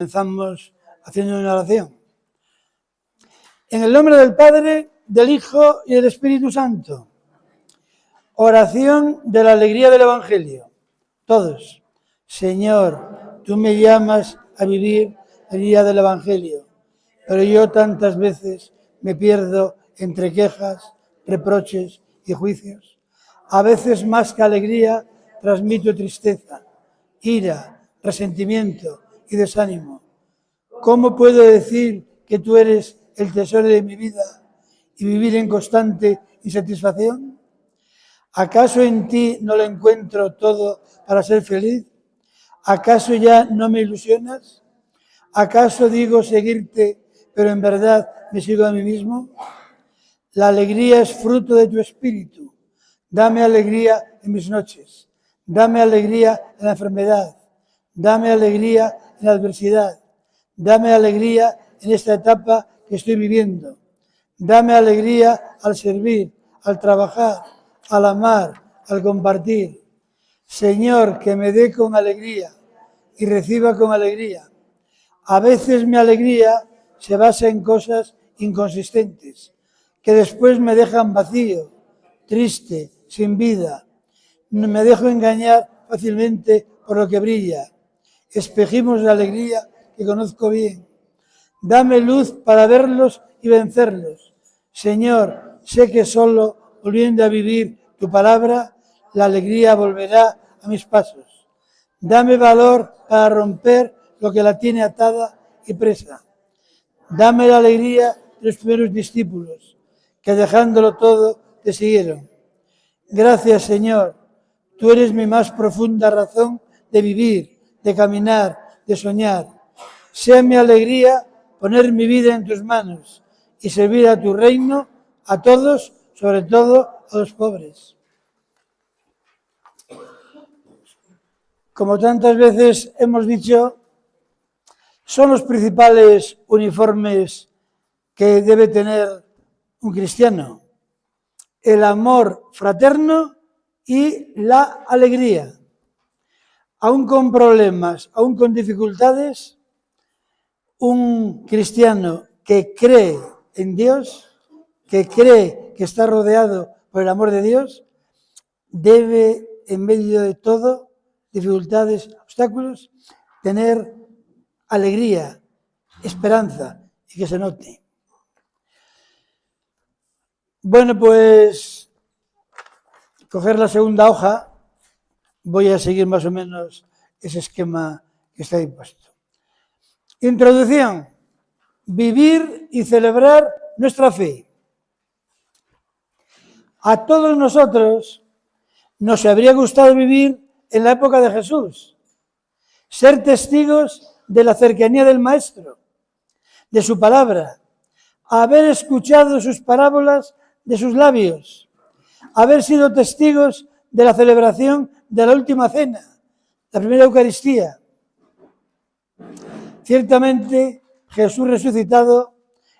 Comenzamos haciendo una oración. En el nombre del Padre, del Hijo y del Espíritu Santo. Oración de la alegría del Evangelio. Todos. Señor, tú me llamas a vivir el día del Evangelio, pero yo tantas veces me pierdo entre quejas, reproches y juicios. A veces más que alegría transmito tristeza, ira, resentimiento y desánimo. ¿Cómo puedo decir que tú eres el tesoro de mi vida y vivir en constante insatisfacción? ¿Acaso en ti no lo encuentro todo para ser feliz? ¿Acaso ya no me ilusionas? ¿Acaso digo seguirte, pero en verdad me sigo a mí mismo? La alegría es fruto de tu espíritu. Dame alegría en mis noches. Dame alegría en la enfermedad. Dame alegría en la adversidad. Dame alegría en esta etapa que estoy viviendo. Dame alegría al servir, al trabajar, al amar, al compartir. Señor, que me dé con alegría y reciba con alegría. A veces mi alegría se basa en cosas inconsistentes, que después me dejan vacío, triste, sin vida. Me dejo engañar fácilmente por lo que brilla. Espejismos de alegría que conozco bien. Dame luz para verlos y vencerlos. Señor, sé que solo volviendo a vivir tu palabra, la alegría volverá a mis pasos. Dame valor para romper lo que la tiene atada y presa. Dame la alegría de los primeros discípulos, que dejándolo todo te siguieron. Gracias, Señor. Tú eres mi más profunda razón de vivir, de caminar, de soñar. Sea mi alegría poner mi vida en tus manos y servir a tu reino, a todos, sobre todo a los pobres. Como tantas veces hemos dicho, son los principales uniformes que debe tener un cristiano: el amor fraterno y la alegría. Aún con problemas, aún con dificultades, un cristiano que cree en Dios, que cree que está rodeado por el amor de Dios, debe, en medio de todo, dificultades, obstáculos, tener alegría, esperanza y que se note. Bueno, pues coger la segunda hoja, voy a seguir más o menos ese esquema que está ahí puesto. Introducción. Vivir y celebrar nuestra fe. A todos nosotros nos habría gustado vivir en la época de Jesús, ser testigos de la cercanía del Maestro, de su palabra, haber escuchado sus parábolas de sus labios, haber sido testigos de la celebración de la última cena, la primera Eucaristía. Ciertamente, Jesús resucitado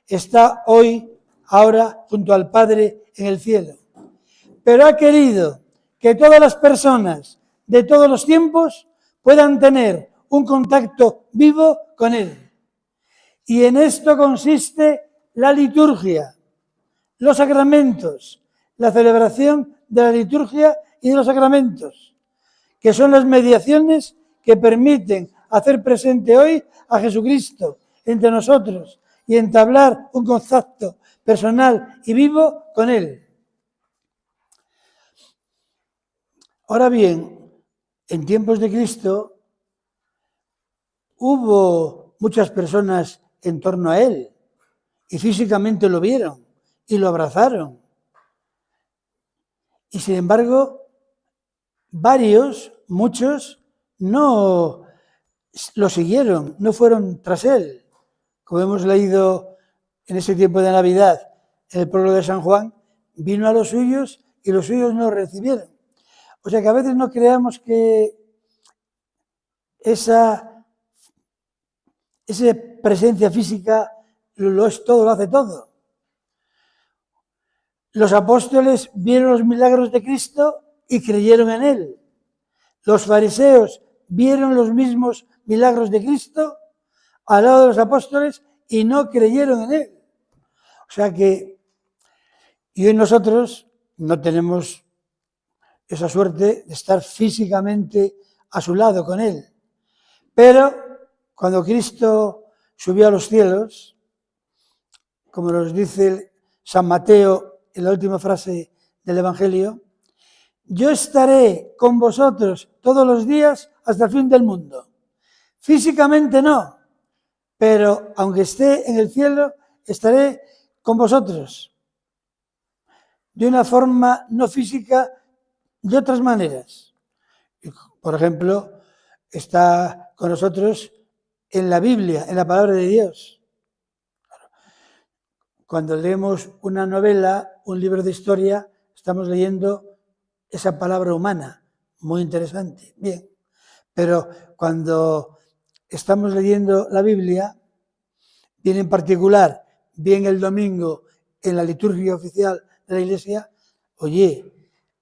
está hoy, ahora, junto al Padre en el cielo. Pero ha querido que todas las personas de todos los tiempos puedan tener un contacto vivo con Él. Y en esto consiste la liturgia, los sacramentos, la celebración de la liturgia y de los sacramentos, que son las mediaciones que permiten hacer presente hoy a Jesucristo entre nosotros y entablar un contacto personal y vivo con Él. Ahora bien, en tiempos de Cristo hubo muchas personas en torno a Él y físicamente lo vieron y lo abrazaron. Y sin embargo, muchos, no lo siguieron, no fueron tras Él. Como hemos leído en ese tiempo de Navidad, en el prólogo de San Juan, vino a los suyos y los suyos no lo recibieron. O sea que a veces no creamos que esa presencia física lo es todo, lo hace todo. Los apóstoles vieron los milagros de Cristo y creyeron en Él. Los fariseos vieron los mismos milagros de Cristo, al lado de los apóstoles y no creyeron en él. O sea que, y hoy nosotros no tenemos esa suerte de estar físicamente a su lado con él. Pero cuando Cristo subió a los cielos, como nos dice San Mateo en la última frase del Evangelio, yo estaré con vosotros todos los días hasta el fin del mundo. Físicamente no, pero aunque esté en el cielo, estaré con vosotros. De una forma no física, de otras maneras. Por ejemplo, está con nosotros en la Biblia, en la palabra de Dios. Cuando leemos una novela, un libro de historia, estamos leyendo esa palabra humana, muy interesante, bien. Pero cuando estamos leyendo la Biblia, bien en particular, bien el domingo en la liturgia oficial de la Iglesia, oye,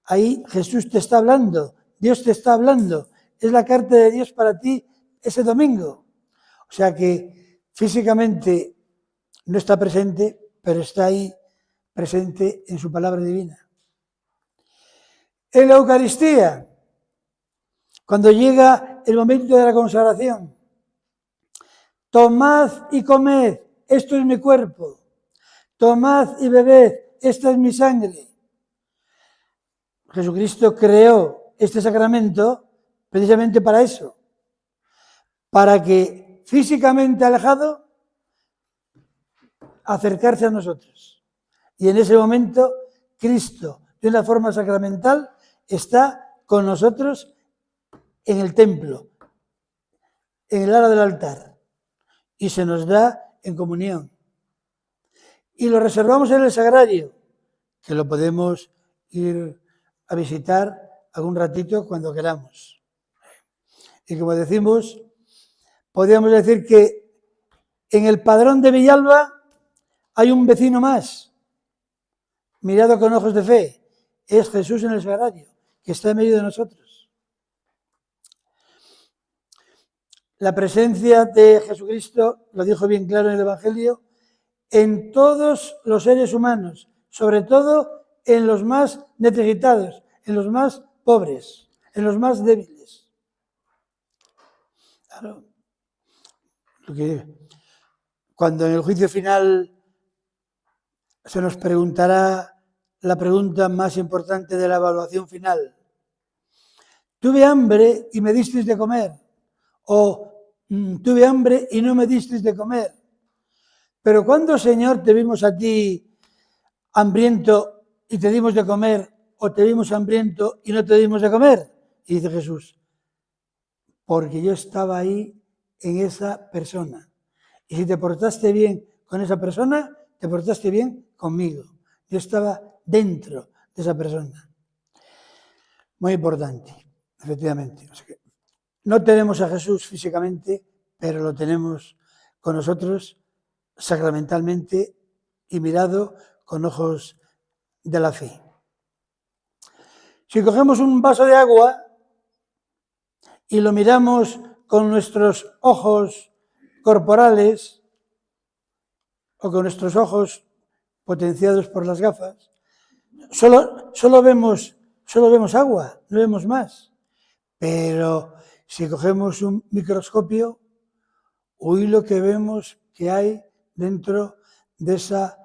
ahí Jesús te está hablando, Dios te está hablando, es la carta de Dios para ti ese domingo. O sea que físicamente no está presente, pero está ahí presente en su palabra divina. En la Eucaristía, cuando llega el momento de la consagración, tomad y comed, esto es mi cuerpo, tomad y bebed, esta es mi sangre. Jesucristo creó este sacramento precisamente para eso, para que físicamente alejado, acercarse a nosotros. Y en ese momento, Cristo, de una forma sacramental, está con nosotros en el templo, en el ala del altar, y se nos da en comunión. Y lo reservamos en el sagrario, que lo podemos ir a visitar algún ratito cuando queramos. Y como decimos, podríamos decir que en el padrón de Villalba hay un vecino más, mirado con ojos de fe, es Jesús en el sagrario, que está en medio de nosotros. La presencia de Jesucristo, lo dijo bien claro en el Evangelio, en todos los seres humanos, sobre todo en los más necesitados, en los más pobres, en los más débiles. Claro. Cuando en el juicio final se nos preguntará la pregunta más importante de la evaluación final. Tuve hambre y me disteis de comer, o tuve hambre y no me disteis de comer. Pero ¿cuándo, Señor, te vimos a ti hambriento y te dimos de comer, o te vimos hambriento y no te dimos de comer? Y dice Jesús, porque yo estaba ahí en esa persona. Y si te portaste bien con esa persona, te portaste bien conmigo. Yo estaba dentro de esa persona. Muy importante, efectivamente. O sea que no tenemos a Jesús físicamente, pero lo tenemos con nosotros sacramentalmente y mirado con ojos de la fe. Si cogemos un vaso de agua y lo miramos con nuestros ojos corporales o con nuestros ojos potenciados por las gafas, solo vemos agua, no vemos más. Pero si cogemos un microscopio, hoy lo que vemos que hay dentro de esa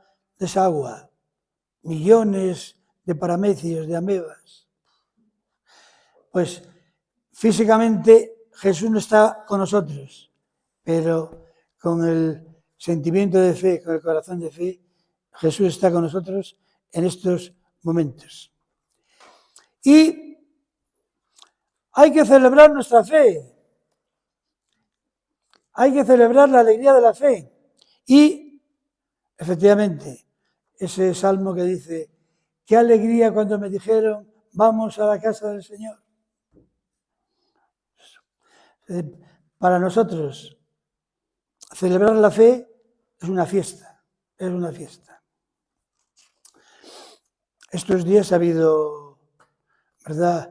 agua, millones de paramecios, de amebas. Pues físicamente Jesús no está con nosotros, pero con el sentimiento de fe, con el corazón de fe, Jesús está con nosotros en estos momentos. Y hay que celebrar nuestra fe. Hay que celebrar la alegría de la fe. Y, efectivamente, ese salmo que dice, qué alegría cuando me dijeron, vamos a la casa del Señor. Para nosotros, celebrar la fe es una fiesta, es una fiesta. Estos días ha habido, ¿verdad?,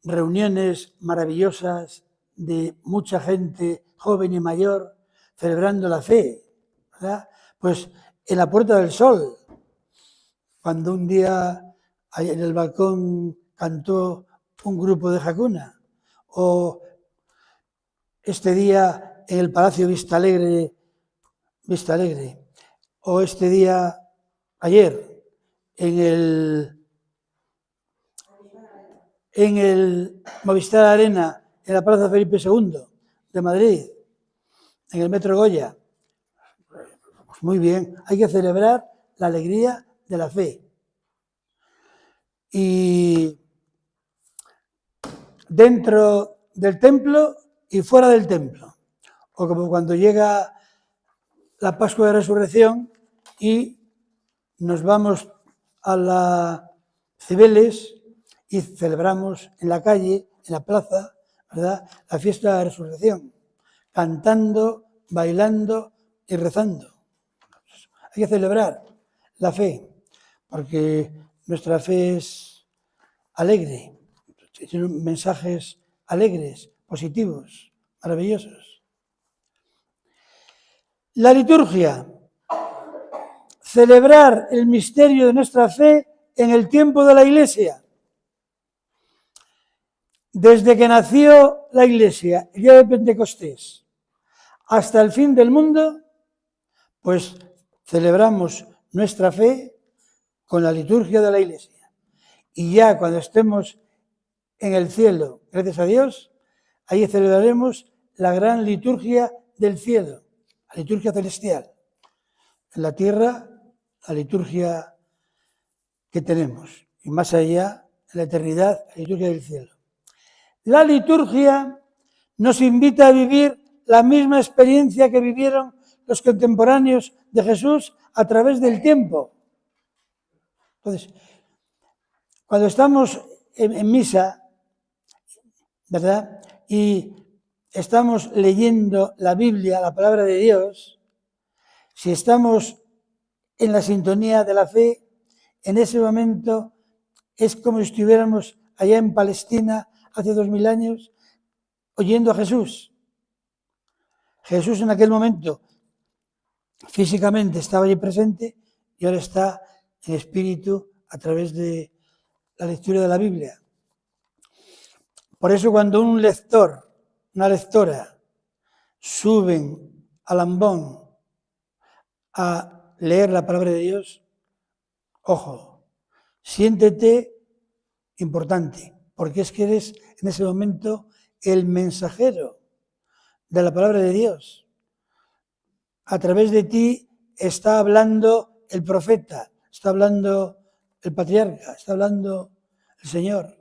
reuniones maravillosas de mucha gente joven y mayor celebrando la fe, ¿verdad? Pues en la Puerta del Sol, cuando un día en el balcón cantó un grupo de jacuna, o este día en el Palacio Vista Alegre, o este día, ayer, en el Movistar Arena, en la Plaza Felipe II de Madrid, en el Metro Goya. Pues muy bien, hay que celebrar la alegría de la fe. Y dentro del templo y fuera del templo. O como cuando llega la Pascua de Resurrección y nos vamos a la Cibeles y celebramos en la calle, en la plaza, ¿verdad?, la fiesta de la Resurrección, cantando, bailando y rezando. Hay que celebrar la fe, porque nuestra fe es alegre, tiene mensajes alegres, positivos, maravillosos. La liturgia, celebrar el misterio de nuestra fe en el tiempo de la Iglesia. Desde que nació la Iglesia, el día de Pentecostés, hasta el fin del mundo, pues celebramos nuestra fe con la liturgia de la Iglesia. Y ya cuando estemos en el cielo, gracias a Dios, ahí celebraremos la gran liturgia del cielo, la liturgia celestial. En la tierra, la liturgia que tenemos. Y más allá, en la eternidad, la liturgia del cielo. La liturgia nos invita a vivir la misma experiencia que vivieron los contemporáneos de Jesús a través del tiempo. Entonces, cuando estamos en misa, ¿verdad?, y estamos leyendo la Biblia, la palabra de Dios, si estamos en la sintonía de la fe, en ese momento es como si estuviéramos allá en Palestina hace 2000 años oyendo a Jesús. Jesús en aquel momento físicamente estaba allí presente y ahora está en espíritu a través de la lectura de la Biblia. Por eso cuando un lector, una lectora, suben al ambón a leer la palabra de Dios, ojo, siéntete importante, porque es que eres en ese momento el mensajero de la palabra de Dios. A través de ti está hablando el profeta, está hablando el patriarca, está hablando el Señor.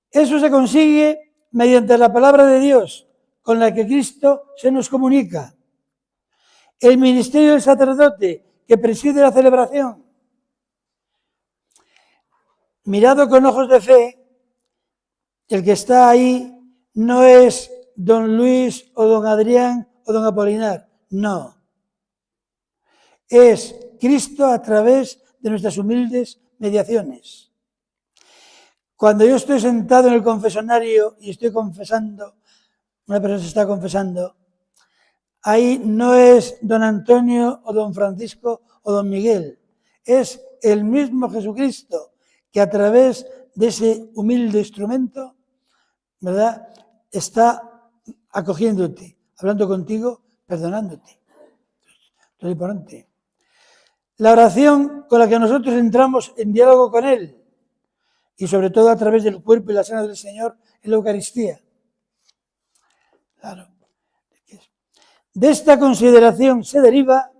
Eso se consigue mediante la palabra de Dios, con la que Cristo se nos comunica. El ministerio del sacerdote que preside la celebración. Mirado con ojos de fe, el que está ahí no es don Luis o don Adrián o don Apolinar, no. Es Cristo a través de nuestras humildes mediaciones. Cuando yo estoy sentado en el confesionario y estoy confesando, una persona se está confesando, ahí no es don Antonio o don Francisco o don Miguel, es el mismo Jesucristo que a través de ese humilde instrumento, ¿verdad?, está acogiéndote, hablando contigo, perdonándote. Esto es importante. La oración con la que nosotros entramos en diálogo con Él, y sobre todo a través del cuerpo y la sangre del Señor en la Eucaristía. Claro. De esta consideración se deriva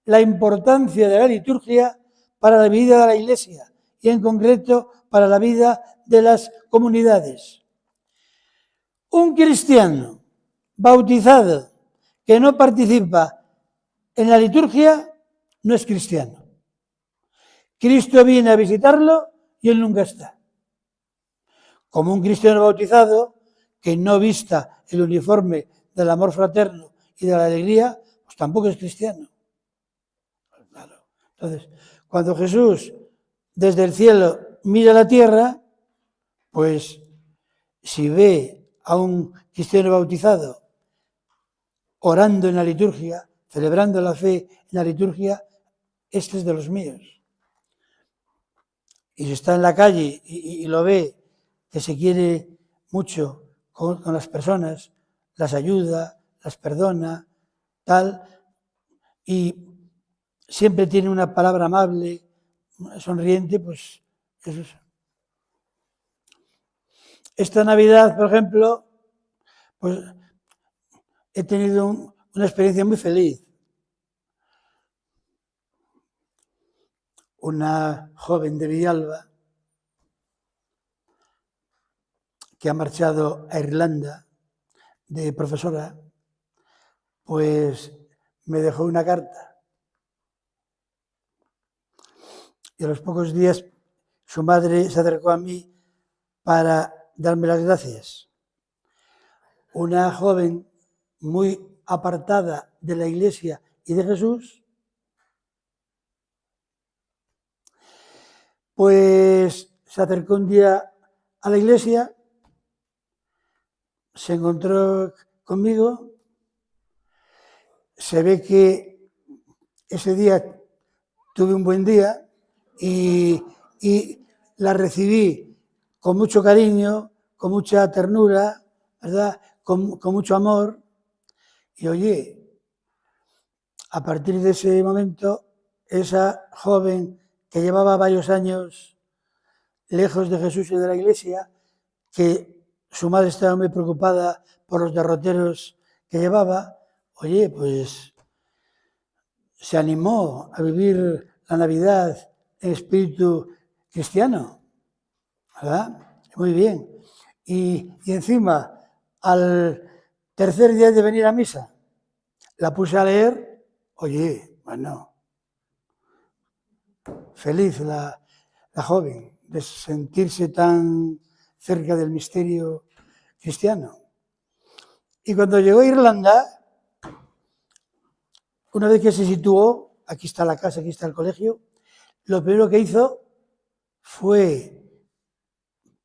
la importancia de la liturgia para la vida de la Iglesia y en concreto para la vida de las comunidades. Un cristiano bautizado que no participa en la liturgia no es cristiano. Cristo viene a visitarlo y él nunca está. Como un cristiano bautizado que no vista el uniforme del amor fraterno y de la alegría, pues tampoco es cristiano. Claro. Entonces, cuando Jesús desde el cielo mira la tierra, pues si ve a un cristiano bautizado orando en la liturgia, celebrando la fe en la liturgia, este es de los míos. Y si está en la calle y lo ve, que se quiere mucho con las personas, las ayuda, las perdona, tal, y siempre tiene una palabra amable, sonriente, pues eso es. Esta Navidad, por ejemplo, pues he tenido una experiencia muy feliz. Una joven de Villalba que ha marchado a Irlanda de profesora, pues me dejó una carta. Y a los pocos días su madre se acercó a mí para darme las gracias. Una joven muy apartada de la Iglesia y de Jesús, pues se acercó un día a la iglesia, se encontró conmigo, se ve que ese día tuve un buen día y la recibí con mucho cariño, con mucha ternura, ¿verdad? Con mucho amor. Y oye, a partir de ese momento, esa joven que llevaba varios años lejos de Jesús y de la Iglesia, que su madre estaba muy preocupada por los derroteros que llevaba, oye, pues se animó a vivir la Navidad en espíritu cristiano, ¿verdad? Muy bien. Y encima, al tercer día de venir a misa, la puse a leer, oye, bueno, feliz la joven de sentirse tan cerca del misterio cristiano. Y cuando llegó a Irlanda, una vez que se situó, aquí está la casa, aquí está el colegio, lo primero que hizo fue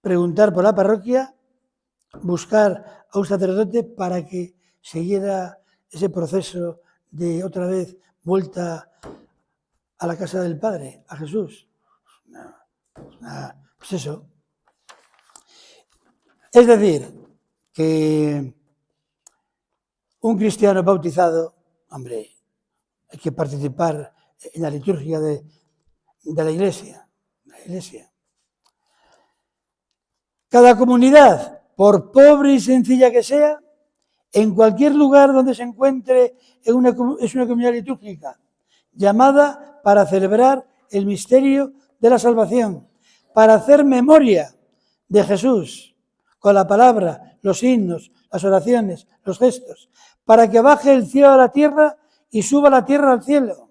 preguntar por la parroquia, buscar a un sacerdote para que siguiera ese proceso de otra vez vuelta a la casa del Padre, a Jesús. Pues eso. Es decir, que un cristiano bautizado, hombre, hay que participar en la liturgia de la Iglesia. Cada comunidad, por pobre y sencilla que sea, en cualquier lugar donde se encuentre es una comunidad litúrgica, llamada para celebrar el misterio de la salvación, para hacer memoria de Jesús, con la palabra, los himnos, las oraciones, los gestos, para que baje el cielo a la tierra y suba la tierra al cielo.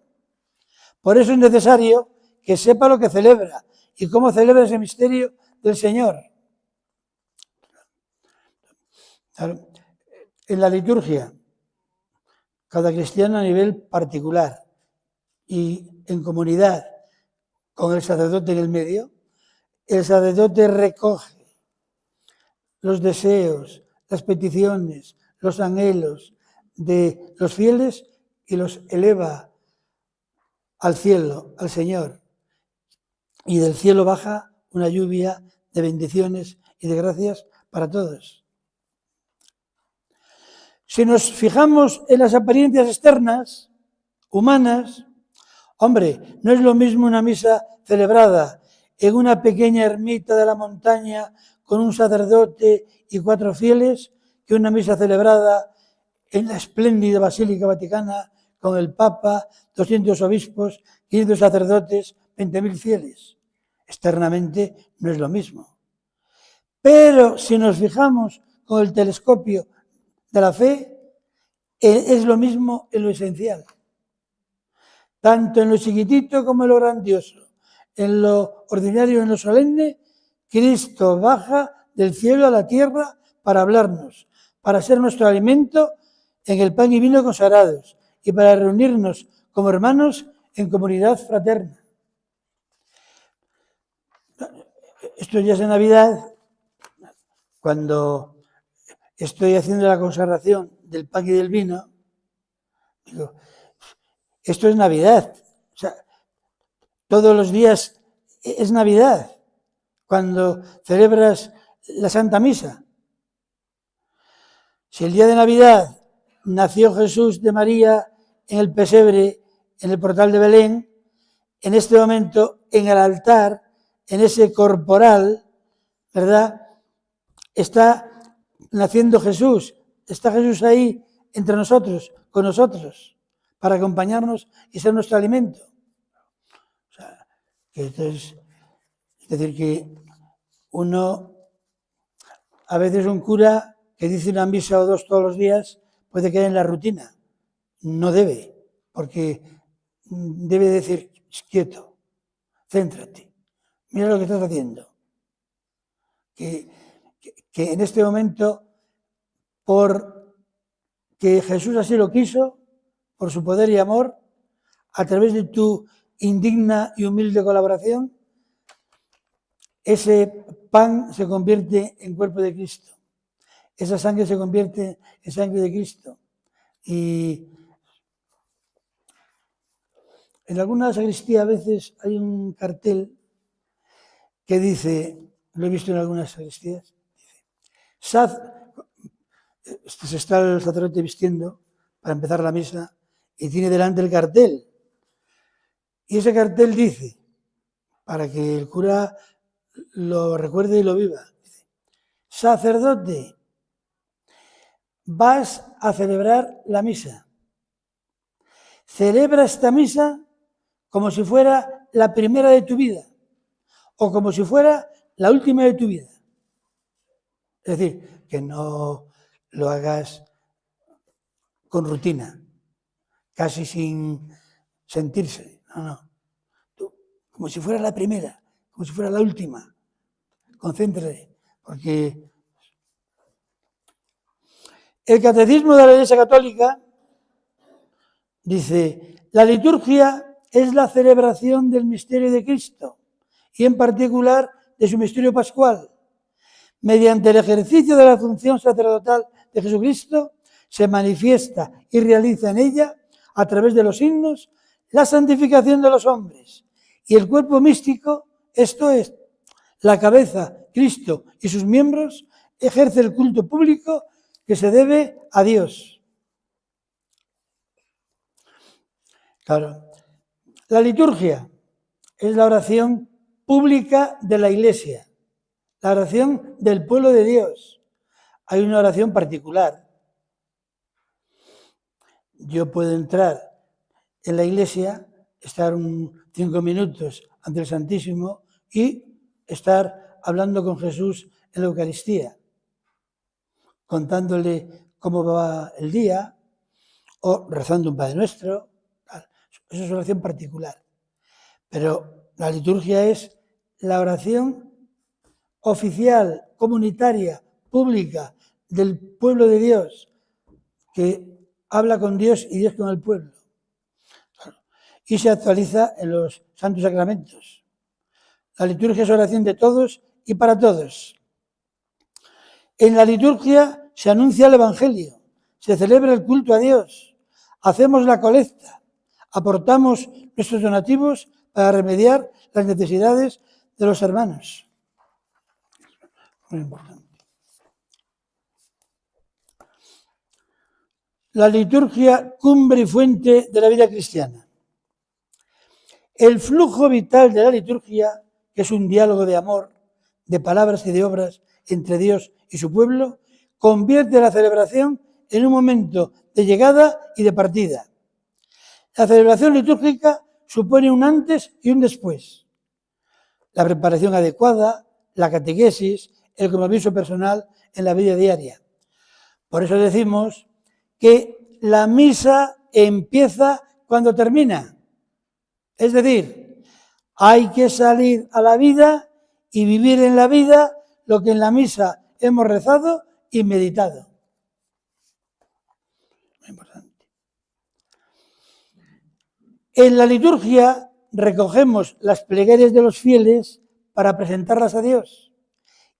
Por eso es necesario que sepa lo que celebra y cómo celebra ese misterio del Señor. En la liturgia, cada cristiano a nivel particular y en comunidad con el sacerdote en el medio, el sacerdote recoge los deseos, las peticiones, los anhelos de los fieles y los eleva al cielo, al Señor. Y del cielo baja una lluvia de bendiciones y de gracias para todos. Si nos fijamos en las apariencias externas, humanas, hombre, no es lo mismo una misa celebrada en una pequeña ermita de la montaña con un sacerdote y 4 fieles que una misa celebrada en la espléndida Basílica Vaticana con el Papa, 200 obispos, 500 sacerdotes, 20.000 fieles. Externamente no es lo mismo. Pero si nos fijamos con el telescopio de la fe, es lo mismo en lo esencial. Tanto en lo chiquitito como en lo grandioso, en lo ordinario y en lo solemne, Cristo baja del cielo a la tierra para hablarnos, para ser nuestro alimento en el pan y vino consagrados y para reunirnos como hermanos en comunidad fraterna. Estos días de Navidad, cuando estoy haciendo la consagración del pan y del vino, digo, esto es Navidad. O sea, todos los días es Navidad, cuando celebras la Santa Misa. Si el día de Navidad nació Jesús de María en el pesebre, en el portal de Belén, en este momento, en el altar, en ese corporal, ¿verdad?, está naciendo Jesús, está Jesús ahí entre nosotros, con nosotros, para acompañarnos y ser nuestro alimento. O sea, que esto es decir, que uno, a veces un cura que dice una misa o dos todos los días, puede caer en la rutina. No debe, porque debe decir, quieto, céntrate, mira lo que estás haciendo. Que en este momento, porque Jesús así lo quiso, por su poder y amor, a través de tu indigna y humilde colaboración, ese pan se convierte en cuerpo de Cristo, esa sangre se convierte en sangre de Cristo. Y en alguna sacristía a veces hay un cartel que dice, lo he visto en algunas sacristías, dice, se está el sacerdote vistiendo para empezar la misa y tiene delante el cartel. Y ese cartel dice, para que el cura lo recuerde y lo viva, dice, sacerdote, vas a celebrar la misa. Celebra esta misa como si fuera la primera de tu vida o como si fuera la última de tu vida. Es decir, que no lo hagas con rutina, casi sin sentirse. No. Tú, como si fuera la primera, como si fuera la última. Concéntrate, porque el Catecismo de la Iglesia Católica dice, la liturgia es la celebración del misterio de Cristo y en particular de su misterio pascual. Mediante el ejercicio de la función sacerdotal de Jesucristo se manifiesta y realiza en ella, a través de los signos, la santificación de los hombres. Y el cuerpo místico, esto es, la cabeza, Cristo y sus miembros, ejerce el culto público que se debe a Dios. Claro, la liturgia es la oración pública de la Iglesia, la oración del pueblo de Dios. Hay una oración particular. Yo puedo entrar en la Iglesia, estar 5 minutos ante el Santísimo y estar hablando con Jesús en la Eucaristía, contándole cómo va el día o rezando un Padre Nuestro. Eso es una oración particular. Pero la liturgia es la oración oficial, comunitaria, pública del pueblo de Dios, que habla con Dios y Dios con el pueblo. Y se actualiza en los santos sacramentos. La liturgia es oración de todos y para todos. En la liturgia se anuncia el Evangelio, se celebra el culto a Dios, hacemos la colecta, aportamos nuestros donativos para remediar las necesidades de los hermanos. Muy importante. La liturgia, cumbre y fuente de la vida cristiana. El flujo vital de la liturgia, que es un diálogo de amor, de palabras y de obras entre Dios y su pueblo, convierte la celebración en un momento de llegada y de partida. La celebración litúrgica supone un antes y un después. La preparación adecuada, la catequesis, el compromiso personal en la vida diaria. Por eso decimos que la misa empieza cuando termina. Es decir, hay que salir a la vida y vivir en la vida lo que en la misa hemos rezado y meditado. Muy importante. En la liturgia recogemos las plegarias de los fieles para presentarlas a Dios.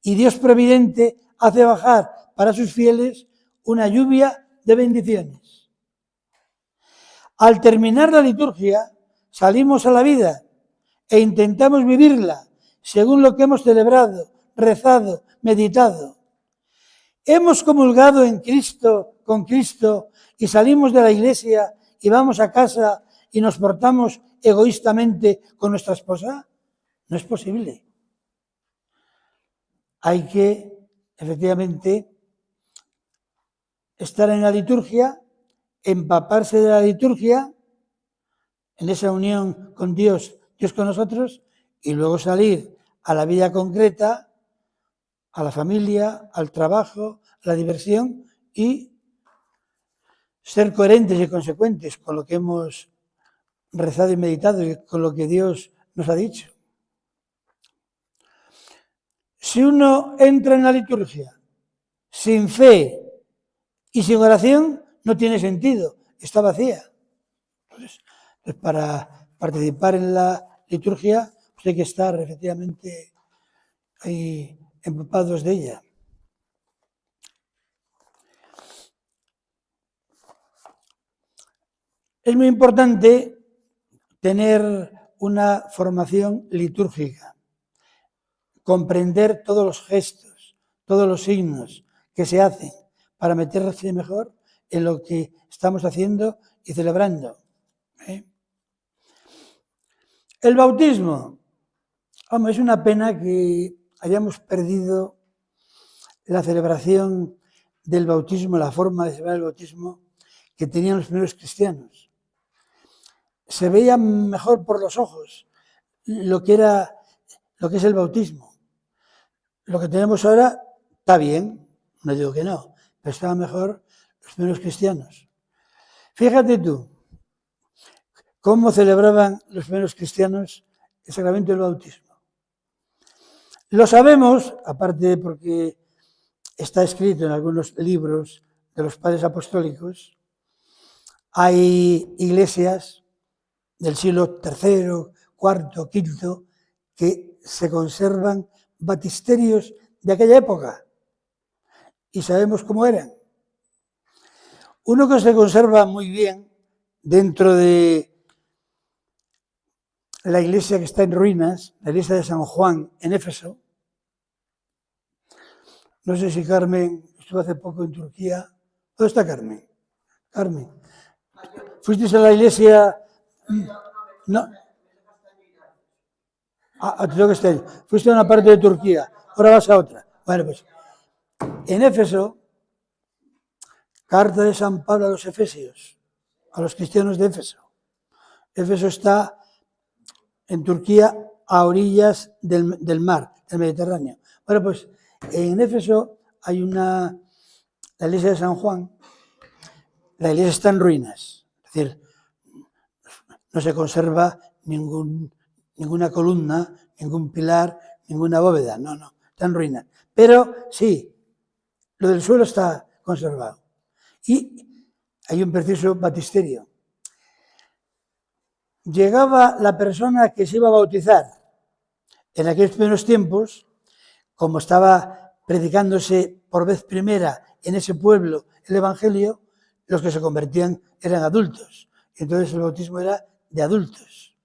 Y Dios providente hace bajar para sus fieles una lluvia de bendiciones. Al terminar la liturgia, salimos a la vida e intentamos vivirla según lo que hemos celebrado, rezado, meditado. Hemos comulgado en Cristo, con Cristo, y salimos de la iglesia y vamos a casa y nos portamos egoístamente con nuestra esposa. No es posible. Hay que, efectivamente, estar en la liturgia, empaparse de la liturgia, en esa unión con Dios, Dios con nosotros, y luego salir a la vida concreta, a la familia, al trabajo, a la diversión, y ser coherentes y consecuentes con lo que hemos rezado y meditado y con lo que Dios nos ha dicho. Si uno entra en la liturgia sin fe y sin oración, no tiene sentido, está vacía. Entonces, para participar en la liturgia, pues hay que estar efectivamente ahí empapados de ella. Es muy importante tener una formación litúrgica, comprender todos los gestos, todos los signos que se hacen para meterse mejor en lo que estamos haciendo y celebrando. El bautismo. Es una pena que hayamos perdido la celebración del bautismo, la forma de celebrar el bautismo que tenían los primeros cristianos. Se veía mejor por los ojos lo que es el bautismo. Lo que tenemos ahora está bien, no digo que no, pero estaba mejor los primeros cristianos. Fíjate tú, cómo celebraban los primeros cristianos el sacramento del bautismo. Lo sabemos, aparte porque está escrito en algunos libros de los padres apostólicos, hay iglesias del siglo III, IV, V, que se conservan batisterios de aquella época y sabemos cómo eran. Uno que se conserva muy bien dentro de la iglesia que está en ruinas, la iglesia de San Juan en Éfeso. No sé si Carmen estuvo hace poco en Turquía. ¿Dónde está Carmen? Carmen, ¿fuisteis a la iglesia? No. Te tengo que estar. Fuiste a una parte de Turquía, ahora vas a otra. Bueno, pues en Éfeso, carta de San Pablo a los Efesios, a los cristianos de Éfeso. Éfeso está en Turquía a orillas del mar, del Mediterráneo. Bueno, pues en Éfeso hay la iglesia de San Juan. La iglesia está en ruinas, es decir, no se conserva ninguna columna, ningún pilar, ninguna bóveda, no, está en ruinas. Pero sí, lo del suelo está conservado. Y hay un precioso baptisterio. Llegaba la persona que se iba a bautizar en aquellos primeros tiempos, como estaba predicándose por vez primera en ese pueblo el Evangelio, los que se convertían eran adultos. Entonces el bautismo era de adultos.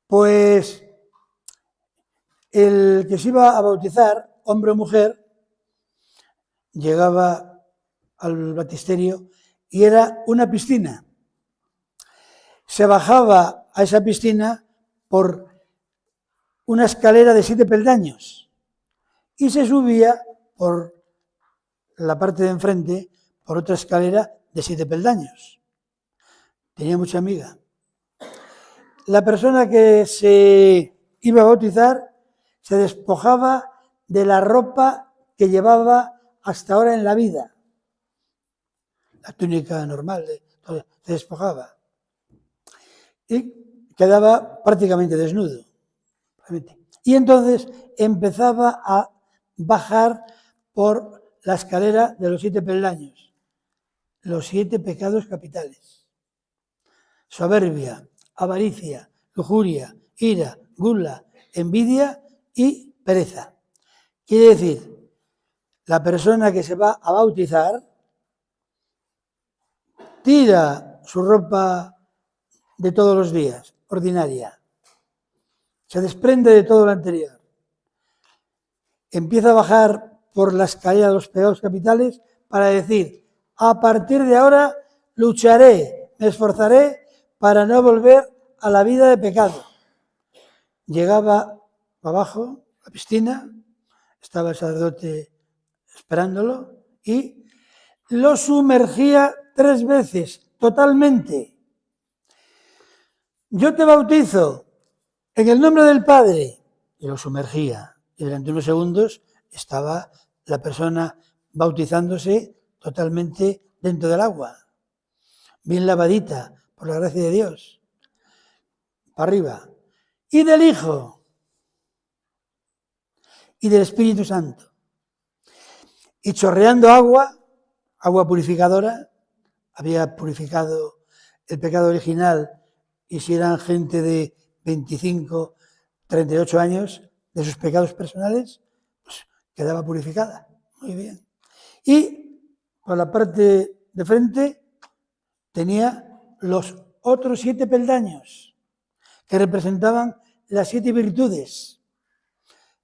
Pues el que se iba a bautizar, hombre o mujer, llegaba al baptisterio y era una piscina. Se bajaba a esa piscina por una escalera de 7 peldaños y se subía por la parte de enfrente por otra escalera de 7 peldaños. Tenía mucha amiga. La persona que se iba a bautizar se despojaba de la ropa que llevaba hasta ahora en la vida. La túnica normal, se despojaba. Y quedaba prácticamente desnudo. Y entonces empezaba a bajar por la escalera de los 7 peldaños. Los 7 pecados capitales. Soberbia, avaricia, lujuria, ira, gula, envidia y pereza. Quiere decir, la persona que se va a bautizar tira su ropa de todos los días, ordinaria. Se desprende de todo lo anterior. Empieza a bajar por la escalera de los pecados capitales para decir, a partir de ahora lucharé, me esforzaré para no volver a la vida de pecado. Llegaba abajo, a la piscina, estaba el sacerdote esperándolo y lo sumergía 3 veces, totalmente. Yo te bautizo en el nombre del Padre. Y lo sumergía. Y durante unos segundos estaba la persona bautizándose totalmente dentro del agua. Bien lavadita, por la gracia de Dios. Para arriba. Y del Hijo. Y del Espíritu Santo. Y chorreando agua purificadora, había purificado el pecado original, y si eran gente de 25, 38 años, de sus pecados personales, pues quedaba purificada. Muy bien. Y por la parte de frente tenía los otros 7 peldaños, que representaban las 7 virtudes: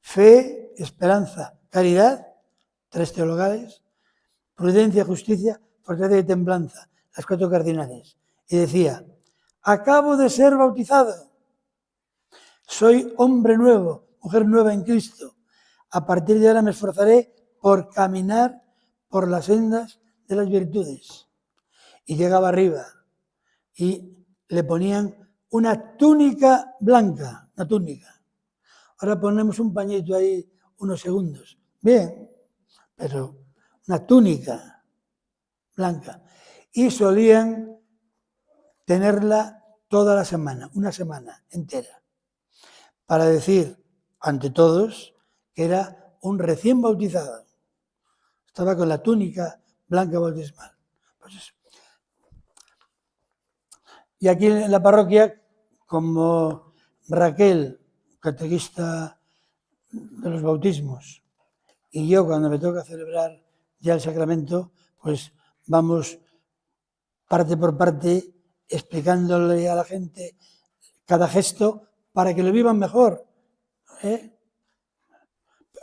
fe, esperanza, caridad, 3 teologales, prudencia, justicia, fortaleza y templanza, las 4 cardinales. Y decía, acabo de ser bautizado, soy hombre nuevo, mujer nueva en Cristo. A partir de ahora me esforzaré por caminar por las sendas de las virtudes. Y llegaba arriba y le ponían una túnica blanca, una túnica. Ahora ponemos un pañito ahí unos segundos. Bien, pero una túnica blanca. Y solían tenerla toda la semana, una semana entera, para decir ante todos que era un recién bautizado. Estaba con la túnica blanca bautismal. Pues eso. Y aquí en la parroquia, como Raquel, catequista de los bautismos, y yo cuando me toca celebrar ya el sacramento, pues vamos parte por parte explicándole a la gente cada gesto para que lo vivan mejor.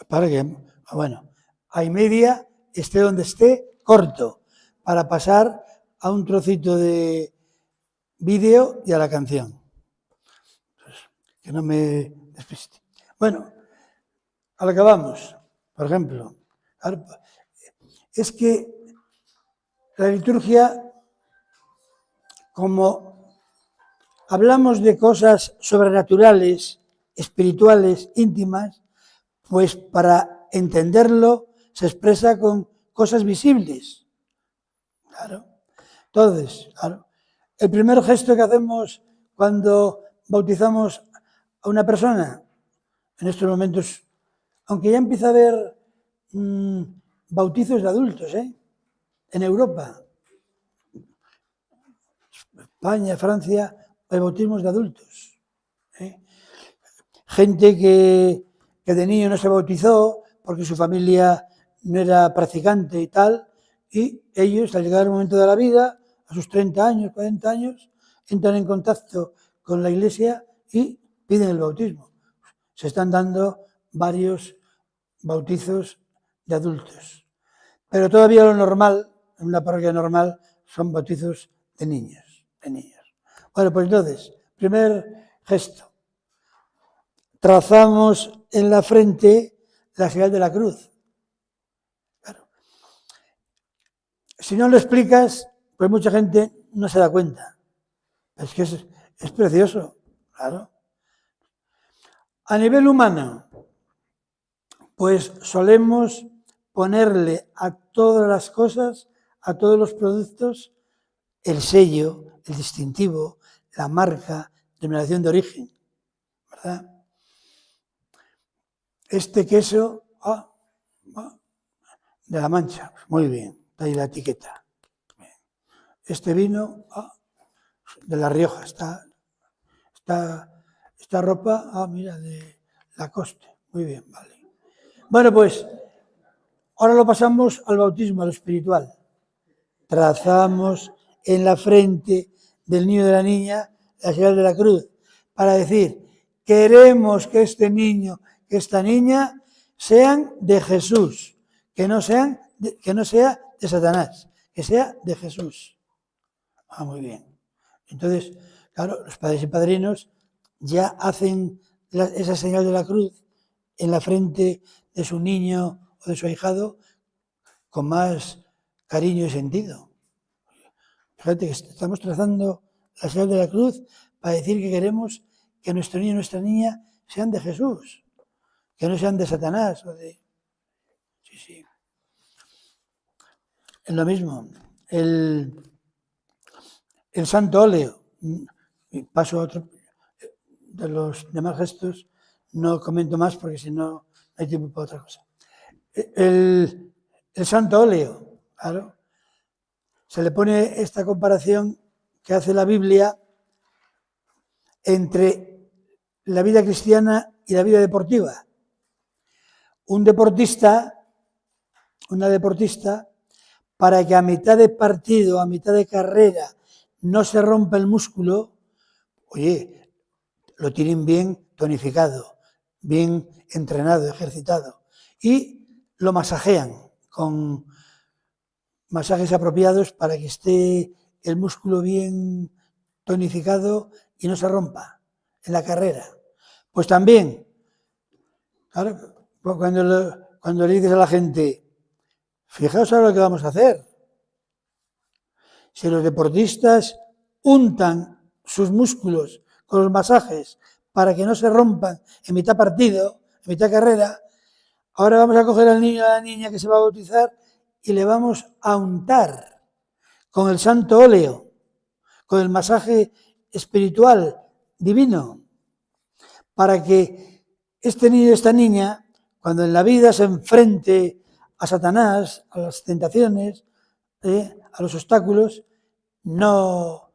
Para que, bueno, a media, esté donde esté, corto, para pasar a un trocito de vídeo y a la canción. Pues, que no me despiste. Bueno, a lo que vamos, por ejemplo, es que la liturgia, como hablamos de cosas sobrenaturales, espirituales, íntimas, pues para entenderlo se expresa con cosas visibles. Claro. Entonces, claro, el primer gesto que hacemos cuando bautizamos a una persona, en estos momentos, aunque ya empieza a haber bautizos de adultos, en Europa, España, Francia, hay bautismos de adultos. Gente que de niño no se bautizó porque su familia no era practicante y tal, y ellos, al llegar al momento de la vida, a sus 30 años, 40 años, entran en contacto con la Iglesia y piden el bautismo. Se están dando varios bautizos de adultos. Pero todavía lo normal, en una parroquia normal, son bautizos de niños. Bueno, pues entonces, primer gesto. Trazamos en la frente la señal de la cruz. Claro. Si no lo explicas, pues mucha gente no se da cuenta. Es que es precioso, claro. A nivel humano, pues solemos ponerle a todas las cosas, a todos los productos, el sello, el distintivo, la marca, denominación de origen, ¿verdad? Este queso, de La Mancha, muy bien, está ahí la etiqueta. Este vino, de La Rioja, esta ropa, mira, de Lacoste, muy bien, vale. Bueno, pues, Ahora lo pasamos al bautismo, a lo espiritual. Trazamos en la frente del niño y de la niña la señal de la cruz para decir, queremos que este niño, que esta niña sean de Jesús, que no sea de Satanás, que sea de Jesús. Muy bien. Entonces, claro, los padres y padrinos ya hacen esa señal de la cruz en la frente de su niño o de su ahijado con más cariño y sentido. Fíjate que estamos trazando la señal de la cruz para decir que queremos que nuestro niño y nuestra niña sean de Jesús, que no sean de Satanás o de... Sí. Es lo mismo. El santo óleo. Paso a otro. De los demás gestos no comento más porque si no no hay tiempo para otra cosa. El santo óleo, claro. Se le pone esta comparación que hace la Biblia entre la vida cristiana y la vida deportiva. Una deportista, para que a mitad de partido, a mitad de carrera, no se rompa el músculo, oye, lo tienen bien tonificado, bien entrenado, ejercitado, y lo masajean con masajes apropiados para que esté el músculo bien tonificado y no se rompa en la carrera. Pues también, claro, cuando le dices a la gente, fijaos ahora lo que vamos a hacer. Si los deportistas untan sus músculos con los masajes para que no se rompan en mitad partido, en mitad carrera, ahora vamos a coger al niño o a la niña que se va a bautizar y le vamos a untar con el santo óleo, con el masaje espiritual divino, para que este niño y esta niña, cuando en la vida se enfrente a Satanás, a las tentaciones, a los obstáculos, no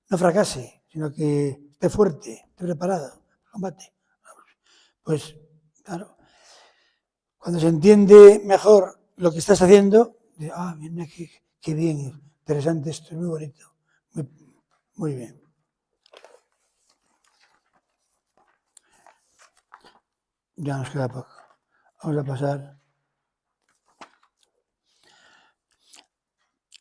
fracase, sino que esté fuerte, esté preparado, combate. Pues, claro, cuando se entiende mejor lo que estás haciendo, mira qué bien, interesante esto, muy bonito, muy bien. Ya nos queda poco. Vamos a pasar.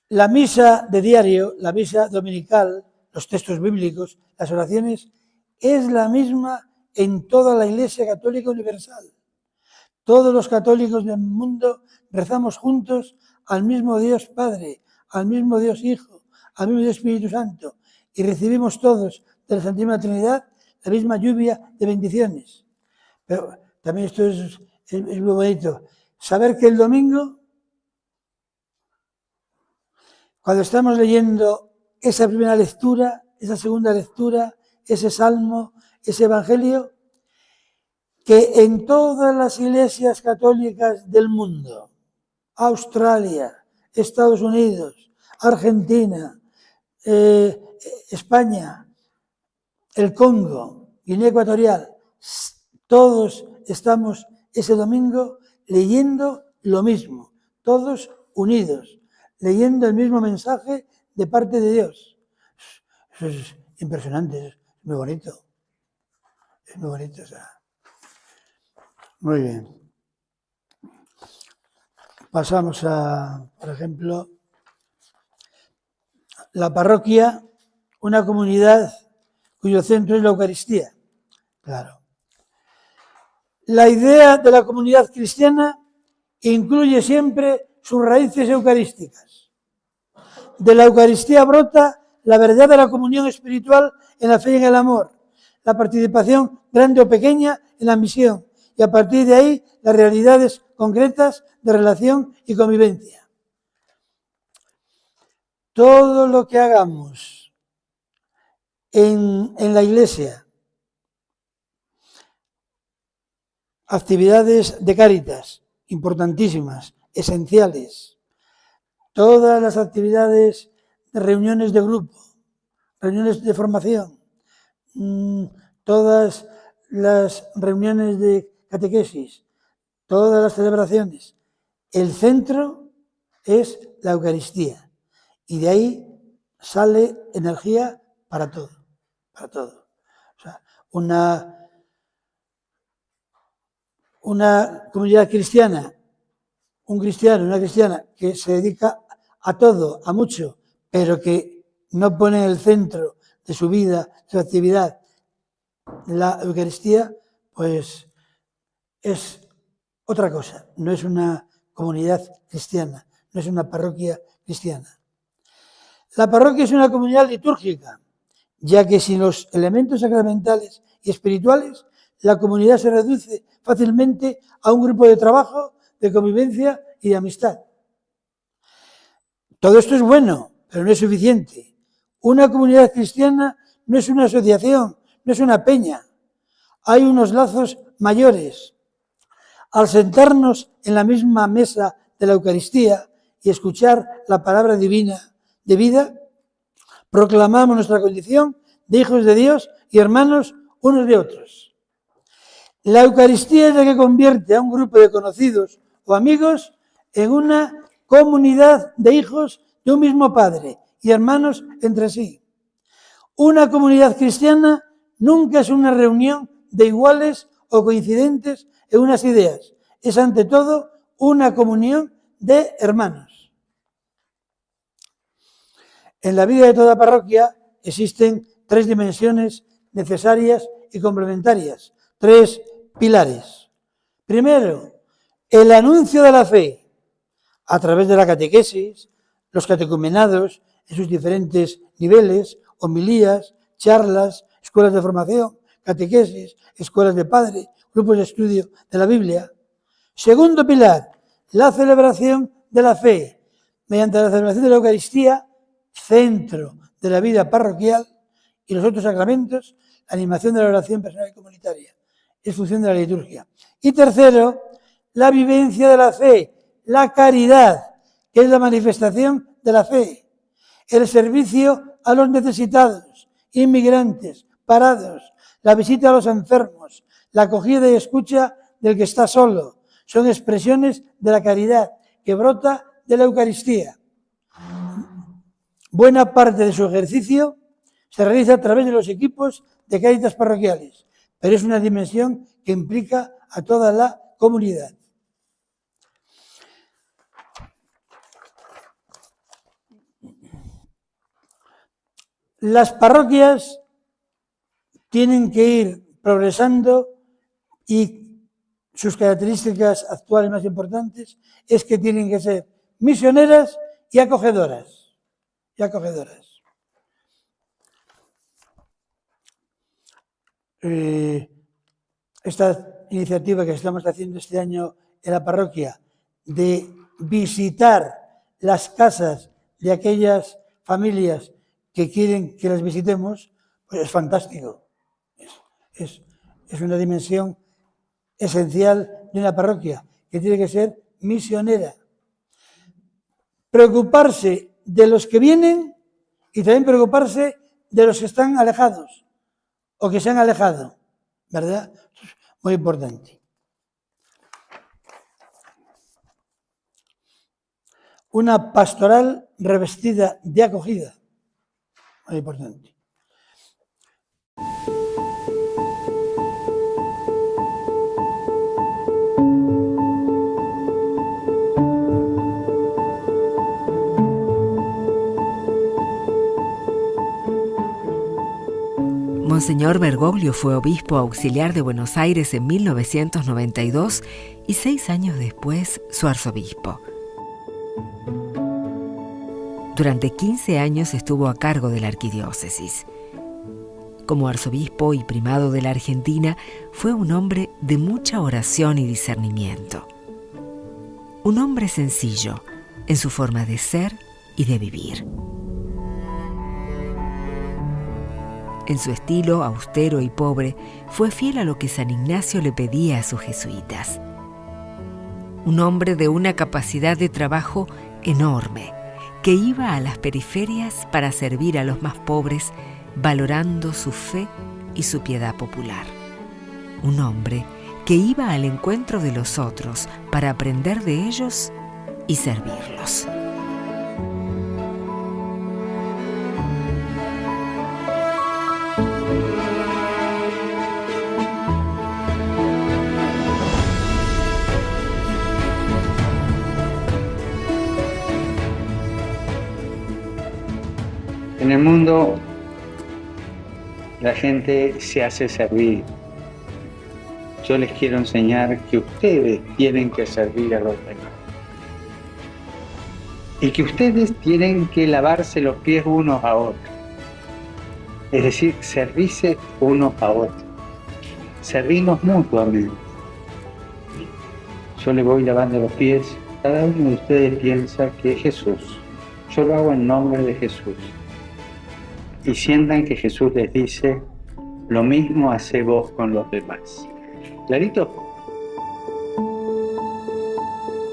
La misa de diario, la misa dominical, los textos bíblicos, las oraciones, es la misma en toda la Iglesia Católica Universal. Todos los católicos del mundo rezamos juntos al mismo Dios Padre, al mismo Dios Hijo, al mismo Dios Espíritu Santo y recibimos todos de la Santísima Trinidad la misma lluvia de bendiciones. Pero también esto es muy bonito. Saber que el domingo, cuando estamos leyendo esa primera lectura, esa segunda lectura, ese salmo, ese evangelio, que en todas las iglesias católicas del mundo, Australia, Estados Unidos, Argentina, España, el Congo, Guinea Ecuatorial, todos estamos ese domingo leyendo lo mismo, todos unidos, leyendo el mismo mensaje de parte de Dios. Eso es impresionante, es muy bonito. Es muy bonito, o sea. Muy bien. Pasamos a, por ejemplo, la parroquia, una comunidad cuyo centro es la Eucaristía. Claro. La idea de la comunidad cristiana incluye siempre sus raíces eucarísticas. De la Eucaristía brota la verdad de la comunión espiritual en la fe y en el amor, la participación grande o pequeña en la misión y a partir de ahí las realidades concretas de relación y convivencia. Todo lo que hagamos en la Iglesia, actividades de Cáritas, importantísimas, esenciales, todas las actividades de reuniones de grupo, reuniones de formación, todas las reuniones de catequesis, todas las celebraciones, el centro es la Eucaristía y de ahí sale energía para todo, para todo. O sea, una comunidad cristiana, un cristiano, una cristiana que se dedica a todo, a mucho, pero que no pone en el centro de su vida, de su actividad, la Eucaristía, pues es otra cosa, no es una comunidad cristiana, no es una parroquia cristiana. La parroquia es una comunidad litúrgica, ya que sin los elementos sacramentales y espirituales, la comunidad se reduce fácilmente a un grupo de trabajo, de convivencia y de amistad. Todo esto es bueno, pero no es suficiente. Una comunidad cristiana no es una asociación, no es una peña. Hay unos lazos mayores. Al sentarnos en la misma mesa de la Eucaristía y escuchar la palabra divina de vida, proclamamos nuestra condición de hijos de Dios y hermanos unos de otros. La Eucaristía es la que convierte a un grupo de conocidos o amigos en una comunidad de hijos de un mismo Padre y hermanos entre sí. Una comunidad cristiana nunca es una reunión de iguales o coincidentes en unas ideas. Es ante todo una comunión de hermanos. En la vida de toda parroquia existen 3 dimensiones necesarias y complementarias, 3 pilares. Primero, el anuncio de la fe a través de la catequesis, los catecumenados en sus diferentes niveles, homilías, charlas, escuelas de formación, catequesis, escuelas de padre, grupos de estudio de la Biblia. Segundo pilar, la celebración de la fe, mediante la celebración de la Eucaristía, centro de la vida parroquial, y los otros sacramentos, la animación de la oración personal y comunitaria. Es función de la liturgia. Y tercero, la vivencia de la fe, la caridad, que es la manifestación de la fe, el servicio a los necesitados, inmigrantes, parados, la visita a los enfermos, la acogida y escucha del que está solo, son expresiones de la caridad que brota de la Eucaristía. Buena parte de su ejercicio se realiza a través de los equipos de Cáritas parroquiales, pero es una dimensión que implica a toda la comunidad. Las parroquias tienen que ir progresando y sus características actuales más importantes es que tienen que ser misioneras y acogedoras. Esta iniciativa que estamos haciendo este año en la parroquia de visitar las casas de aquellas familias que quieren que las visitemos, pues es fantástico. Es una dimensión esencial de una parroquia, que tiene que ser misionera. Preocuparse de los que vienen y también preocuparse de los que están alejados o que se han alejado, ¿verdad? Eso es muy importante. Una pastoral revestida de acogida, muy importante. Monseñor Bergoglio fue obispo auxiliar de Buenos Aires en 1992 y 6 años después su arzobispo. Durante 15 años estuvo a cargo de la arquidiócesis. Como arzobispo y primado de la Argentina, fue un hombre de mucha oración y discernimiento. Un hombre sencillo en su forma de ser y de vivir. En su estilo austero y pobre, fue fiel a lo que San Ignacio le pedía a sus jesuitas. Un hombre de una capacidad de trabajo enorme, que iba a las periferias para servir a los más pobres, valorando su fe y su piedad popular. Un hombre que iba al encuentro de los otros para aprender de ellos y servirlos. En el mundo la gente se hace servir. Yo les quiero enseñar que ustedes tienen que servir a los demás. Y que ustedes tienen que lavarse los pies unos a otros. Es decir, servirse unos a otros. Servirnos mutuamente. Yo les voy lavando los pies. Cada uno de ustedes piensa que es Jesús. Yo lo hago en nombre de Jesús. Y sientan que Jesús les dice, lo mismo hace vos con los demás. ¿Clarito?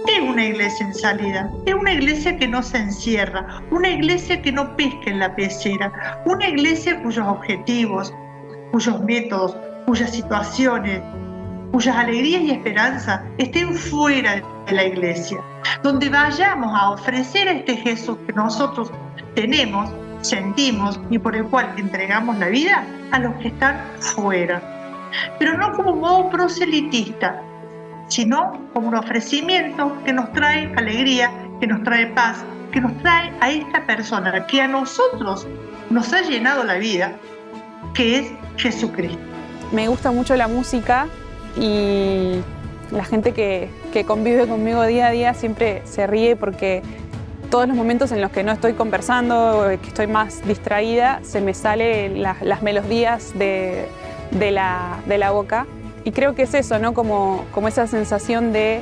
Es una iglesia en salida, es una iglesia que no se encierra, una iglesia que no pesca en la pecera, una iglesia cuyos objetivos, cuyos métodos, cuyas situaciones, cuyas alegrías y esperanzas estén fuera de la iglesia, donde vayamos a ofrecer a este Jesús que nosotros tenemos, sentimos y por el cual entregamos la vida a los que están fuera. Pero no como modo proselitista, sino como un ofrecimiento que nos trae alegría, que nos trae paz, que nos trae a esta persona que a nosotros nos ha llenado la vida, que es Jesucristo. Me gusta mucho la música y la gente que convive conmigo día a día siempre se ríe porque todos los momentos en los que no estoy conversando, que estoy más distraída, se me salen las melodías de la boca. Y creo que es eso, ¿no? Como esa sensación de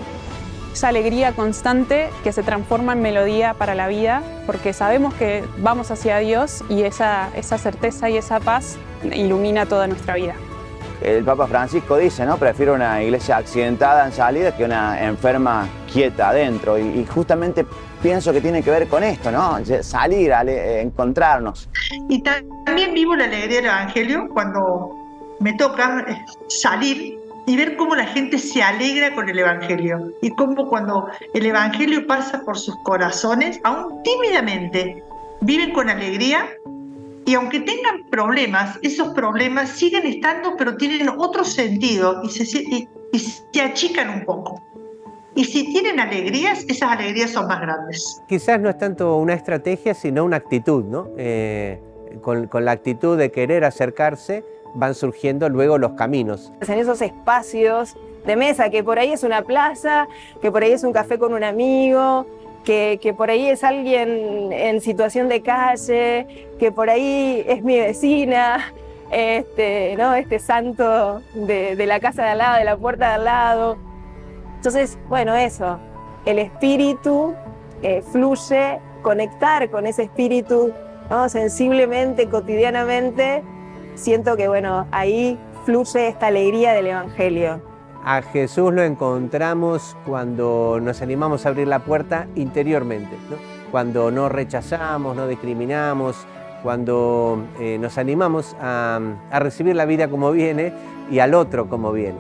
esa alegría constante que se transforma en melodía para la vida, porque sabemos que vamos hacia Dios y esa certeza y esa paz ilumina toda nuestra vida. El Papa Francisco dice, ¿no? Prefiero una iglesia accidentada en salida que una enferma quieta adentro. Y justamente pienso que tiene que ver con esto, ¿no? Salir, encontrarnos. Y también vivo la alegría del Evangelio cuando me toca salir y ver cómo la gente se alegra con el Evangelio. Y cómo cuando el Evangelio pasa por sus corazones, aún tímidamente, viven con alegría. Y aunque tengan problemas, esos problemas siguen estando, pero tienen otro sentido y se achican un poco. Y si tienen alegrías, esas alegrías son más grandes. Quizás no es tanto una estrategia, sino una actitud, ¿no? Con la actitud de querer acercarse, van surgiendo luego los caminos. En esos espacios de mesa, que por ahí es una plaza, que por ahí es un café con un amigo, que por ahí es alguien en situación de calle, que por ahí es mi vecina, ¿no? Este santo de la casa de al lado, de la puerta de al lado. Entonces, bueno, eso, el espíritu fluye, conectar con ese espíritu, ¿no? Sensiblemente, cotidianamente, siento que, bueno, ahí fluye esta alegría del Evangelio. A Jesús lo encontramos cuando nos animamos a abrir la puerta interiormente, ¿no? Cuando no rechazamos, no discriminamos, cuando nos animamos a recibir la vida como viene y al otro como viene.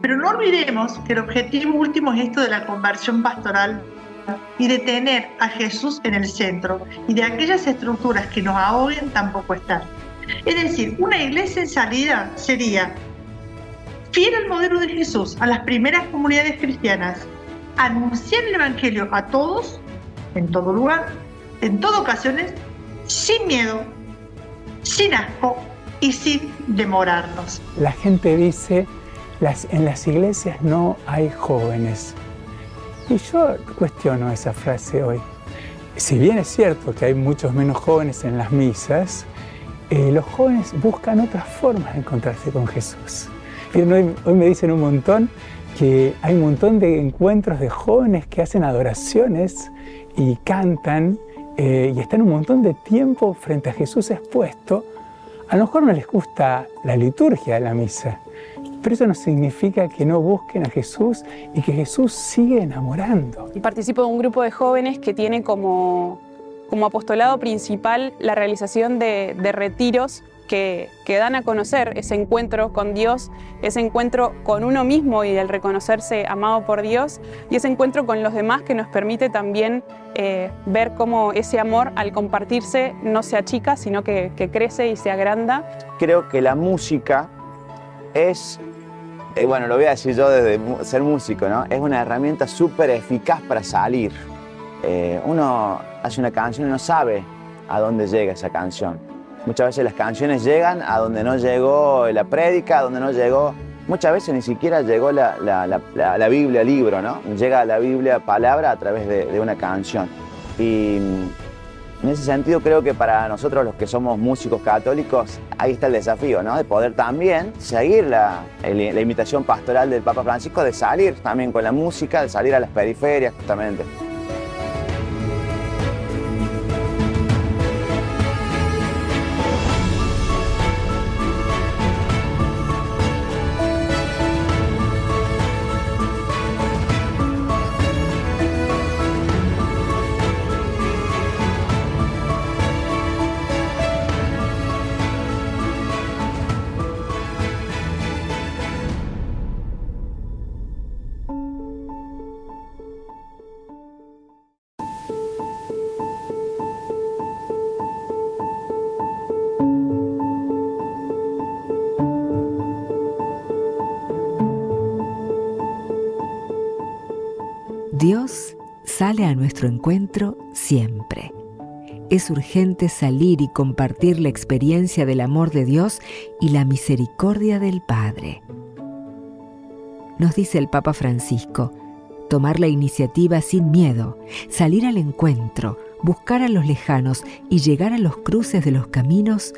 Pero no olvidemos que el objetivo último es esto de la conversión pastoral y de tener a Jesús en el centro y de aquellas estructuras que nos ahoguen tampoco estar. Es decir, una iglesia en salida sería fiel al modelo de Jesús, a las primeras comunidades cristianas, anunciar el Evangelio a todos, en todo lugar, en todas ocasiones, sin miedo, sin asco y sin demorarnos. La gente dice, en las iglesias no hay jóvenes. Y yo cuestiono esa frase hoy. Si bien es cierto que hay muchos menos jóvenes en las misas, los jóvenes buscan otras formas de encontrarse con Jesús. Hoy me dicen un montón que hay un montón de encuentros de jóvenes que hacen adoraciones y cantan y están un montón de tiempo frente a Jesús expuesto. A lo mejor no les gusta la liturgia de la misa, pero eso no significa que no busquen a Jesús y que Jesús sigue enamorando. Y participo de un grupo de jóvenes que tiene como apostolado principal la realización de retiros que dan a conocer ese encuentro con Dios, ese encuentro con uno mismo y el reconocerse amado por Dios, y ese encuentro con los demás que nos permite también ver cómo ese amor al compartirse no se achica, sino que crece y se agranda. Creo que la música es, bueno, lo voy a decir yo desde ser músico, ¿no? Es una herramienta súper eficaz para salir. Uno hace una canción y no sabe a dónde llega esa canción. Muchas veces las canciones llegan a donde no llegó la prédica, a donde no llegó, muchas veces ni siquiera llegó la Biblia, libro, ¿no? Llega la Biblia, palabra, a través de una canción. Y en ese sentido creo que para nosotros los que somos músicos católicos, ahí está el desafío, ¿no? De poder también seguir la invitación pastoral del Papa Francisco, de salir también con la música, de salir a las periferias justamente. Dios sale a nuestro encuentro siempre. Es urgente salir y compartir la experiencia del amor de Dios y la misericordia del Padre. Nos dice el Papa Francisco, tomar la iniciativa sin miedo, salir al encuentro, buscar a los lejanos y llegar a los cruces de los caminos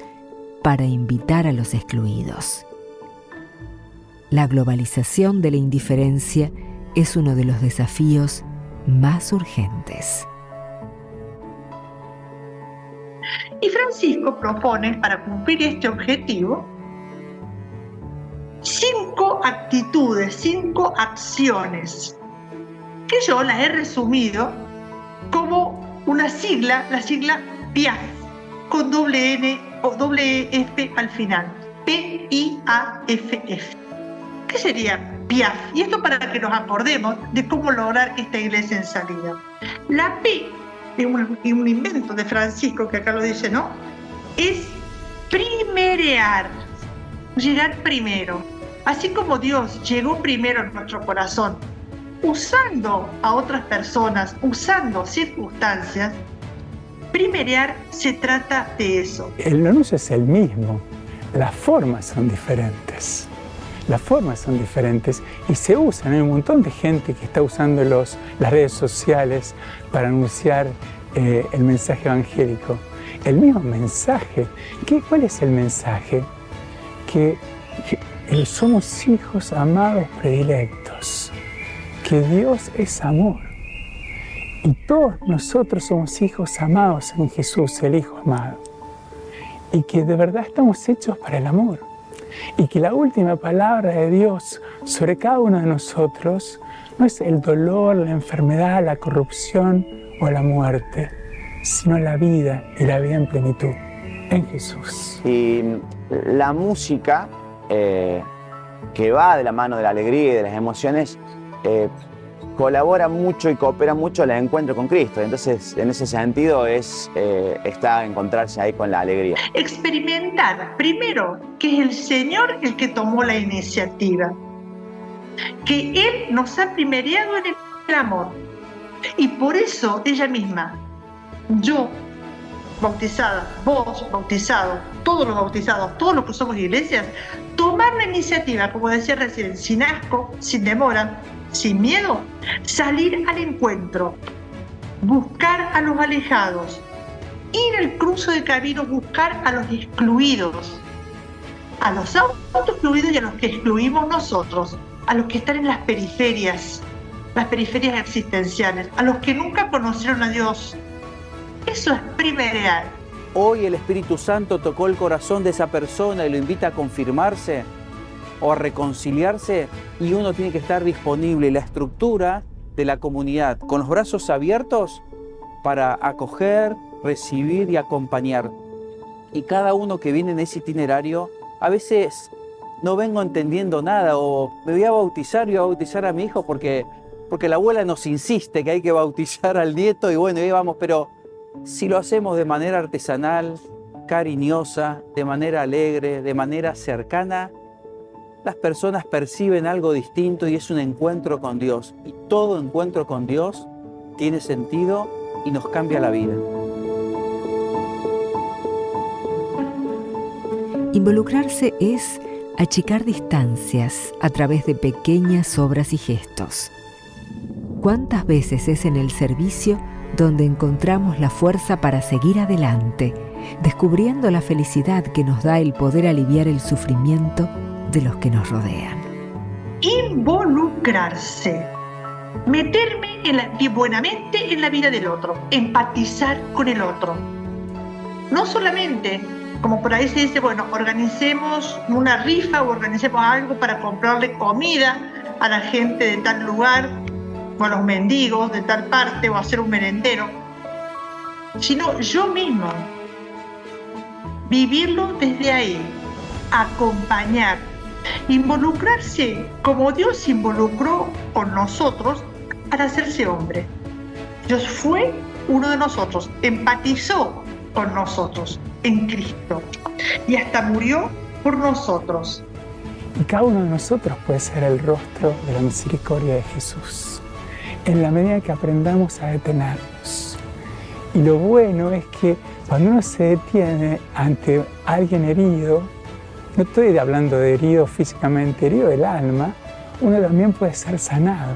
para invitar a los excluidos. La globalización de la indiferencia es uno de los desafíos más urgentes. Y Francisco propone, para cumplir este objetivo, 5 actitudes, 5 acciones, que yo las he resumido como una sigla, la sigla PIAF, con doble N o doble F al final, PIAFF. ¿Qué sería PIAF? Y esto para que nos acordemos de cómo lograr esta iglesia en salida. La P es un invento de Francisco, que acá lo dice, ¿no? Es primerear, llegar primero. Así como Dios llegó primero en nuestro corazón, usando a otras personas, usando circunstancias, primerear se trata de eso. El anuncio es el mismo, las formas son diferentes. Las formas son diferentes y se usan. Hay un montón de gente que está usando las redes sociales para anunciar el mensaje evangélico. El mismo mensaje. ¿Cuál es el mensaje? Que somos hijos amados predilectos. Que Dios es amor. Y todos nosotros somos hijos amados en Jesús, el Hijo amado. Y que de verdad estamos hechos para el amor. Y que la última palabra de Dios sobre cada uno de nosotros no es el dolor, la enfermedad, la corrupción o la muerte, sino la vida y la vida en plenitud en Jesús. Y la música, que va de la mano de la alegría y de las emociones, colabora mucho y coopera mucho al encuentro con Cristo. Entonces, en ese sentido, está encontrarse ahí con la alegría. Experimentar, primero, que es el Señor el que tomó la iniciativa, que Él nos ha primereado en el amor. Y por eso ella misma, yo bautizada, vos bautizado, todos los bautizados, todos los que somos iglesias, tomar la iniciativa, como decía recién, sin asco, sin demora, sin miedo, salir al encuentro, buscar a los alejados, ir al cruce de camino, buscar a los excluidos, a los autoexcluidos y a los que excluimos nosotros, a los que están en las periferias existenciales, a los que nunca conocieron a Dios. Eso es primerear. Hoy el Espíritu Santo tocó el corazón de esa persona y lo invita a confirmarse o a reconciliarse, y uno tiene que estar disponible, la estructura de la comunidad, con los brazos abiertos para acoger, recibir y acompañar. Y cada uno que viene en ese itinerario, a veces no vengo entendiendo nada, o me voy a bautizar y voy a bautizar a mi hijo porque la abuela nos insiste que hay que bautizar al nieto, y bueno, ahí vamos, pero si lo hacemos de manera artesanal, cariñosa, de manera alegre, de manera cercana, las personas perciben algo distinto y es un encuentro con Dios. Y todo encuentro con Dios tiene sentido y nos cambia la vida. Involucrarse es achicar distancias a través de pequeñas obras y gestos. ¿Cuántas veces es en el servicio donde encontramos la fuerza para seguir adelante, descubriendo la felicidad que nos da el poder aliviar el sufrimiento de los que nos rodean? Involucrarse. Meterme buenamente en la vida del otro, empatizar con el otro. No solamente, como por ahí se dice, bueno, organicemos una rifa o organicemos algo para comprarle comida a la gente de tal lugar, o a los mendigos de tal parte, o hacer un merendero, sino yo mismo, vivirlo desde ahí, acompañar, involucrarse como Dios se involucró con nosotros para hacerse hombre. Dios fue uno de nosotros, empatizó con nosotros en Cristo y hasta murió por nosotros. Y cada uno de nosotros puede ser el rostro de la misericordia de Jesús, en la medida que aprendamos a detenernos. Y lo bueno es que cuando uno se detiene ante alguien herido, no estoy hablando de herido físicamente, herido del alma, uno también puede ser sanado.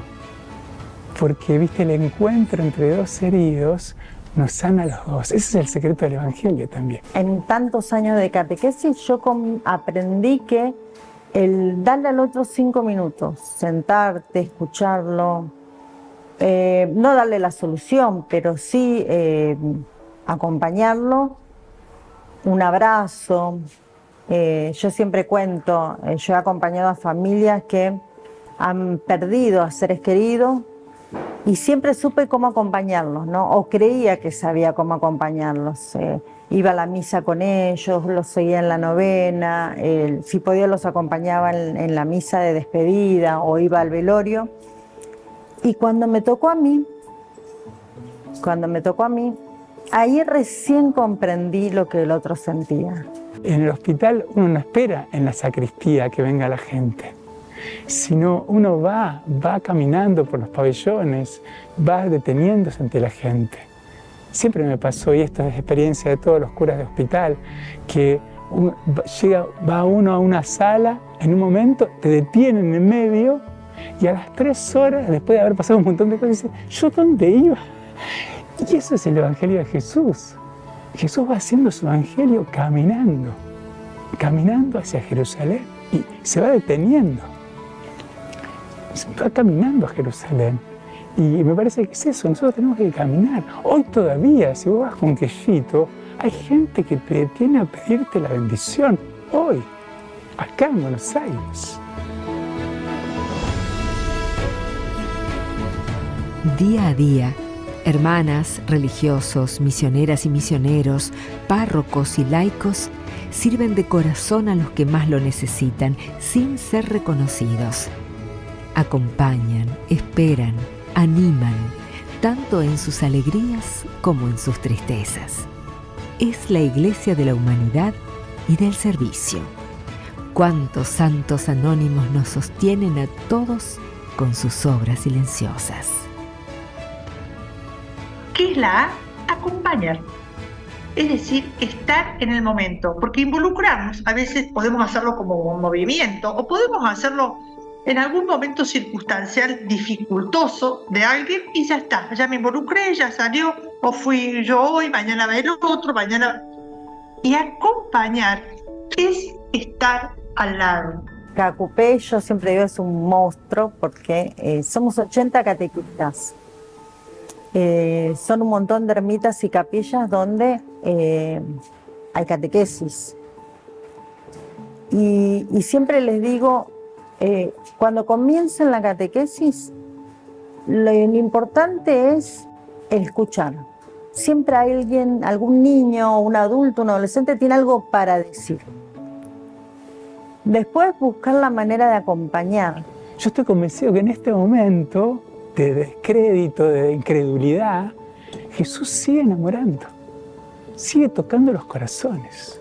Porque, viste, el encuentro entre dos heridos nos sana a los dos. Ese es el secreto del Evangelio también. En tantos años de catequesis yo aprendí que el darle al otro 5 minutos, sentarte, escucharlo, no darle la solución, pero sí acompañarlo, un abrazo. Yo siempre cuento, yo he acompañado a familias que han perdido a seres queridos y siempre supe cómo acompañarlos, ¿no? O creía que sabía cómo acompañarlos. Iba a la misa con ellos, los seguía en la novena, si podía los acompañaba en la misa de despedida o iba al velorio. Y cuando me tocó a mí, ahí recién comprendí lo que el otro sentía. En el hospital uno no espera en la sacristía que venga la gente, sino uno va caminando por los pabellones, va deteniéndose ante la gente. Siempre me pasó, y esto es experiencia de todos los curas de hospital, que va uno a una sala, en un momento te detienen en medio y a las 3 horas, después de haber pasado un montón de cosas, dice, ¿yo dónde iba? Y eso es el Evangelio de Jesús. Jesús va haciendo su Evangelio caminando hacia Jerusalén y se va deteniendo. Va caminando a Jerusalén. Y me parece que es eso, nosotros tenemos que caminar. Hoy todavía, si vos vas con quellito, hay gente que te detiene a pedirte la bendición. Hoy, acá en Buenos Aires. Día a día, hermanas, religiosos, misioneras y misioneros, párrocos y laicos sirven de corazón a los que más lo necesitan, sin ser reconocidos. Acompañan, esperan, animan, tanto en sus alegrías como en sus tristezas. Es la Iglesia de la humanidad y del servicio. Cuántos santos anónimos nos sostienen a todos con sus obras silenciosas. ¿Qué es la A? Acompañar. Es decir, estar en el momento. Porque involucrarnos, a veces podemos hacerlo como un movimiento o podemos hacerlo en algún momento circunstancial dificultoso de alguien y ya está. Ya me involucré, ya salió, o fui yo hoy, mañana va el otro, mañana... Y acompañar es estar al lado. Cacupé, yo siempre digo, es un monstruo porque somos 80 catequistas. Son un montón de ermitas y capillas donde hay catequesis. Y siempre les digo, cuando comiencen la catequesis, lo importante es el escuchar. siempre alguien, algún niño, un adulto, un adolescente tiene algo para decir. Después buscar la manera de acompañar. Yo estoy convencido que en este momento de descrédito, de incredulidad, Jesús sigue enamorando, sigue tocando los corazones.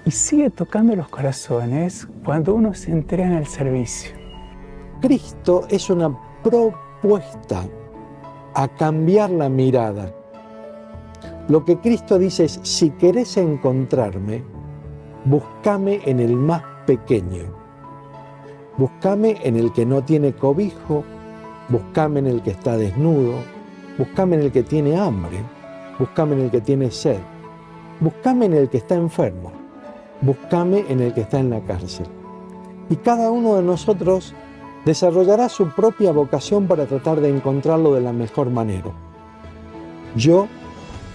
Y sigue tocando los corazones cuando uno se entrega en el servicio. Cristo es una propuesta a cambiar la mirada. Lo que Cristo dice es, si querés encontrarme, búscame en el más pequeño. Búscame en el que no tiene cobijo, búscame en el que está desnudo, búscame en el que tiene hambre, búscame en el que tiene sed, búscame en el que está enfermo, búscame en el que está en la cárcel. Y cada uno de nosotros desarrollará su propia vocación para tratar de encontrarlo de la mejor manera. Yo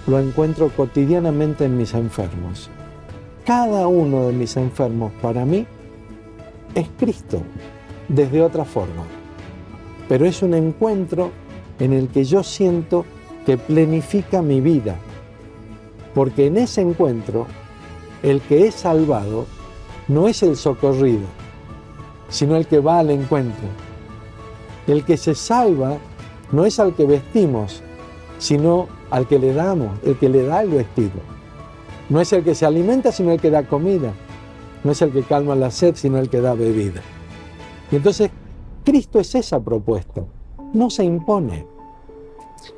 lo encuentro cotidianamente en mis enfermos. Cada uno de mis enfermos para mí es Cristo, desde otra forma. Pero es un encuentro en el que yo siento que planifica mi vida. Porque en ese encuentro, el que es salvado no es el socorrido, sino el que va al encuentro. El que se salva no es al que vestimos, sino al que le damos, el que le da el vestido. No es el que se alimenta, sino el que da comida. No es el que calma la sed, sino el que da bebida. Y entonces, Cristo es esa propuesta, no se impone.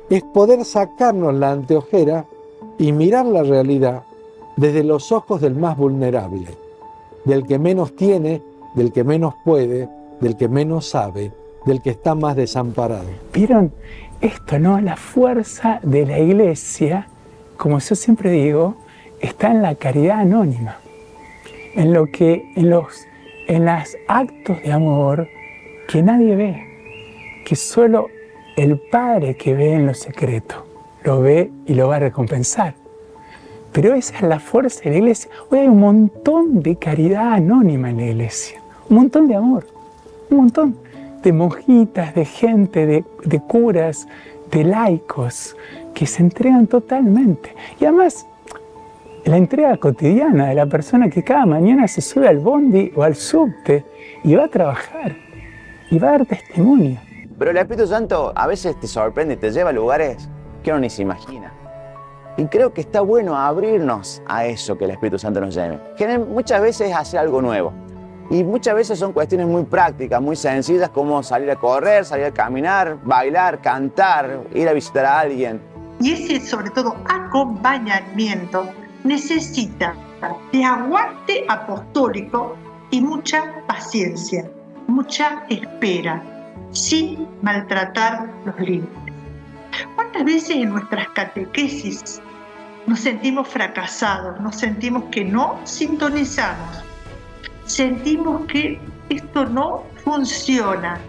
Es poder sacarnos la anteojera y mirar la realidad desde los ojos del más vulnerable, del que menos tiene, del que menos puede, del que menos sabe, del que está más desamparado. ¿Vieron esto, no? La fuerza de la Iglesia, como yo siempre digo, está en la caridad anónima, en los actos de amor que nadie ve, que solo el Padre que ve en lo secreto lo ve y lo va a recompensar. Pero esa es la fuerza de la Iglesia. Hoy hay un montón de caridad anónima en la Iglesia, un montón de amor, un montón de monjitas, de gente, de curas, de laicos que se entregan totalmente. Y además, la entrega cotidiana de la persona que cada mañana se sube al bondi o al subte y va a trabajar y va a dar testimonio. Pero el Espíritu Santo a veces te sorprende, te lleva a lugares que uno ni se imagina. Y creo que está bueno abrirnos a eso que el Espíritu Santo nos lleve. Que muchas veces es hacer algo nuevo. Y muchas veces son cuestiones muy prácticas, muy sencillas, como salir a correr, salir a caminar, bailar, cantar, ir a visitar a alguien. Y ese, sobre todo, acompañamiento necesita de aguante apostólico y mucha paciencia, mucha espera, sin maltratar los límites. ¿Cuántas veces en nuestras catequesis nos sentimos fracasados, nos sentimos que no sintonizamos, sentimos que esto no funciona,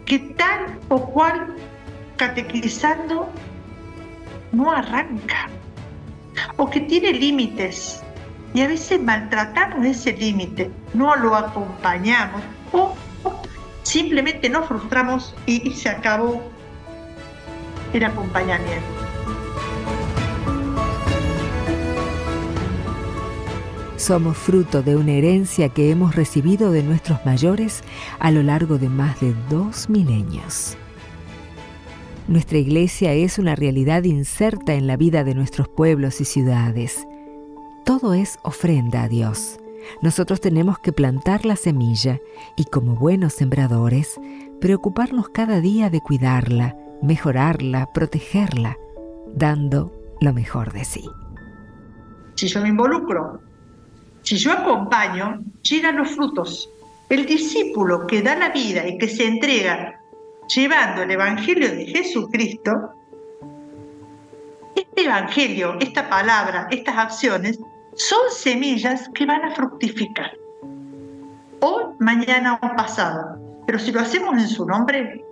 que tal o cual catequizando no arranca, o que tiene límites, y a veces maltratamos ese límite, no lo acompañamos, o simplemente nos frustramos y se acabó el acompañamiento. Somos fruto de una herencia que hemos recibido de nuestros mayores a lo largo de más de 2 milenios. Nuestra iglesia es una realidad inserta en la vida de nuestros pueblos y ciudades. Todo es ofrenda a Dios. Nosotros tenemos que plantar la semilla y, como buenos sembradores, preocuparnos cada día de cuidarla, mejorarla, protegerla, dando lo mejor de sí. Si yo me involucro, si yo acompaño, llegan los frutos. El discípulo que da la vida y que se entrega llevando el Evangelio de Jesucristo, este Evangelio, esta palabra, estas acciones, son semillas que van a fructificar. Hoy, mañana o pasado. Pero si lo hacemos en su nombre,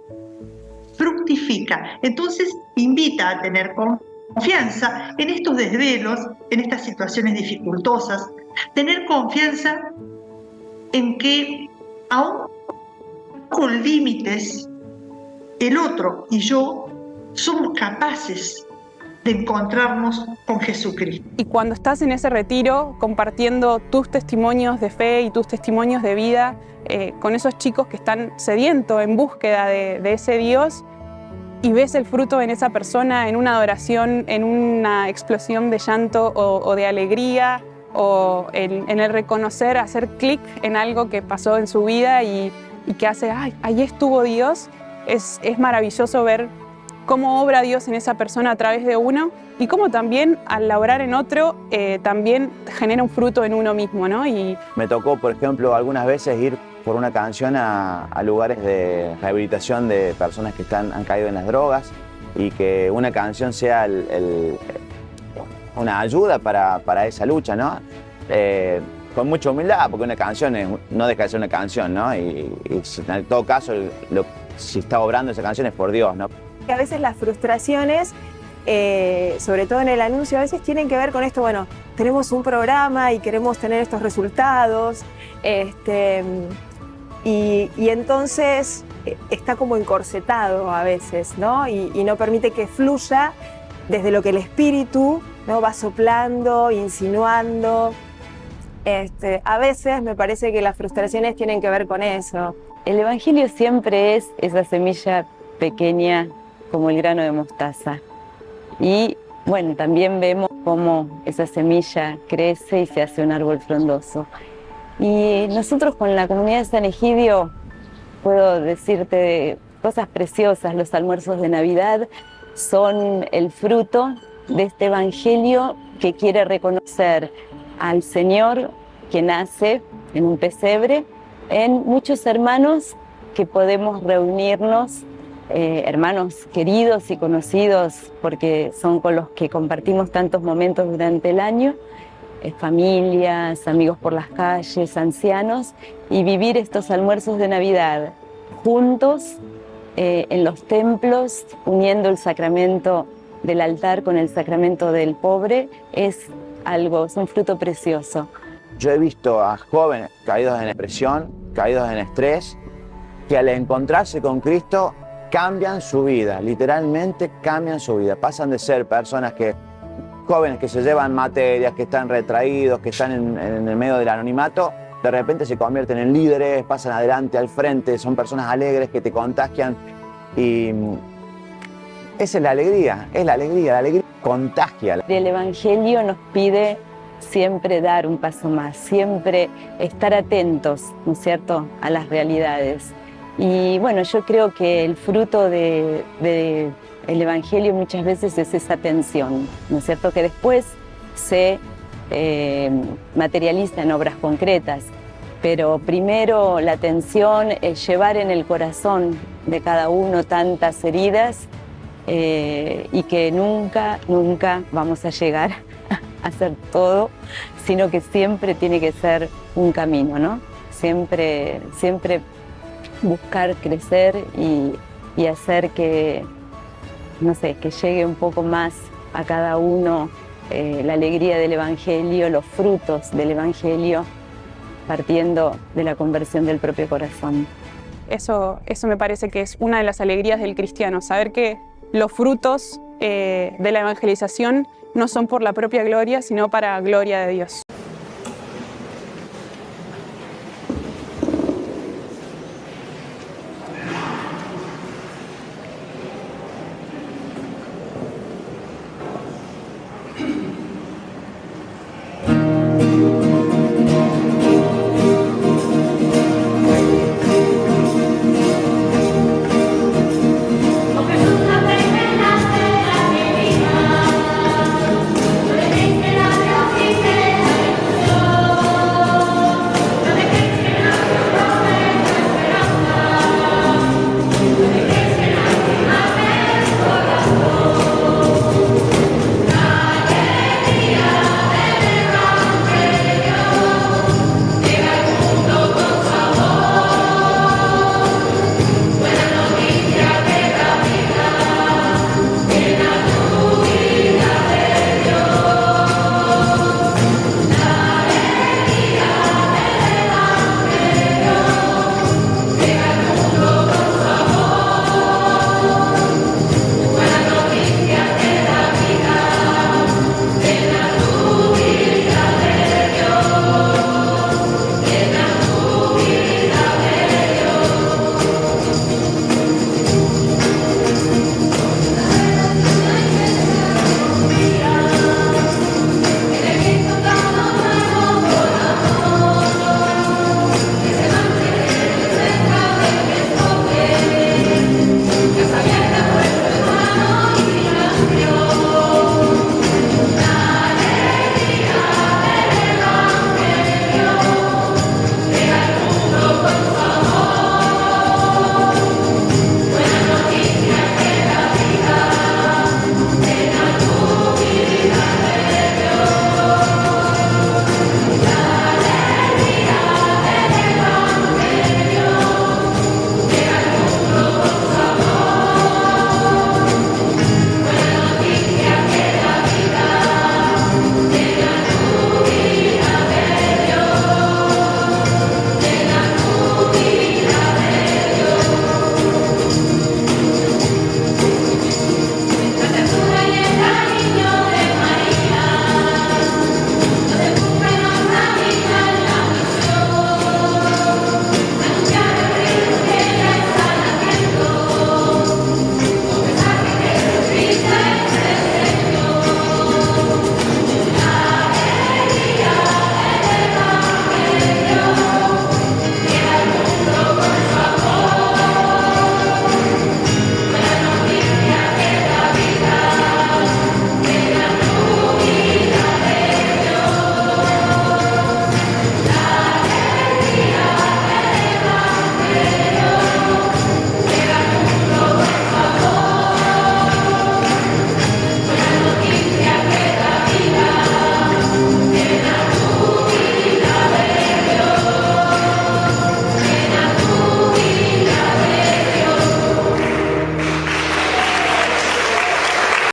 fructifica. Entonces, invita a tener confianza en estos desvelos, en estas situaciones dificultosas, tener confianza en que, aún con límites, el otro y yo somos capaces de de encontrarnos con Jesucristo. Y cuando estás en ese retiro compartiendo tus testimonios de fe y tus testimonios de vida con esos chicos que están sedientos en búsqueda de ese Dios, y ves el fruto en esa persona, en una adoración, en una explosión de llanto o de alegría, o en el reconocer, hacer clic en algo que pasó en su vida y que hace, ¡ay, ahí estuvo Dios! Es maravilloso ver cómo obra Dios en esa persona a través de uno y cómo también al laborar en otro también genera un fruto en uno mismo, ¿no? Y me tocó, por ejemplo, algunas veces ir por una canción a lugares de rehabilitación de personas que han caído en las drogas y que una canción sea una ayuda para esa lucha, ¿no? Con mucha humildad, porque una canción no deja de ser una canción, ¿no? Y en todo caso, si está obrando esa canción es por Dios, ¿no? A veces las frustraciones, sobre todo en el anuncio, a veces tienen que ver con esto, bueno, tenemos un programa y queremos tener estos resultados, y entonces está como encorsetado a veces, ¿no? Y no permite que fluya desde lo que el espíritu, ¿no?, va soplando, insinuando. A veces me parece que las frustraciones tienen que ver con eso. El Evangelio siempre es esa semilla pequeña como el grano de mostaza. Y bueno, también vemos cómo esa semilla crece y se hace un árbol frondoso. Y nosotros con la comunidad de San Egidio, puedo decirte cosas preciosas. Los almuerzos de Navidad son el fruto de este Evangelio que quiere reconocer al Señor que nace en un pesebre, en muchos hermanos que podemos reunirnos, hermanos queridos y conocidos, porque son con los que compartimos tantos momentos durante el año, familias, amigos por las calles, ancianos, y vivir estos almuerzos de Navidad juntos en los templos, uniendo el sacramento del altar con el sacramento del pobre, es un fruto precioso. Yo he visto a jóvenes caídos en depresión, caídos en estrés, que al encontrarse con Cristo cambian su vida, literalmente cambian su vida. Pasan de ser personas jóvenes que se llevan materias, que están retraídos, que están en el medio del anonimato, de repente se convierten en líderes, pasan adelante, al frente, son personas alegres que te contagian. Y esa es la alegría contagia. El Evangelio nos pide siempre dar un paso más, siempre estar atentos, ¿no es cierto?, a las realidades. Y bueno, yo creo que el fruto del Evangelio muchas veces es esa atención, ¿no es cierto?, que después se materializa en obras concretas. Pero primero la atención es llevar en el corazón de cada uno tantas heridas y que nunca vamos a llegar a hacer todo, sino que siempre tiene que ser un camino, ¿no? Siempre buscar crecer y hacer que, no sé, que llegue un poco más a cada uno la alegría del Evangelio, los frutos del Evangelio, partiendo de la conversión del propio corazón. Eso me parece que es una de las alegrías del cristiano, saber que los frutos de la evangelización no son por la propia gloria, sino para gloria de Dios.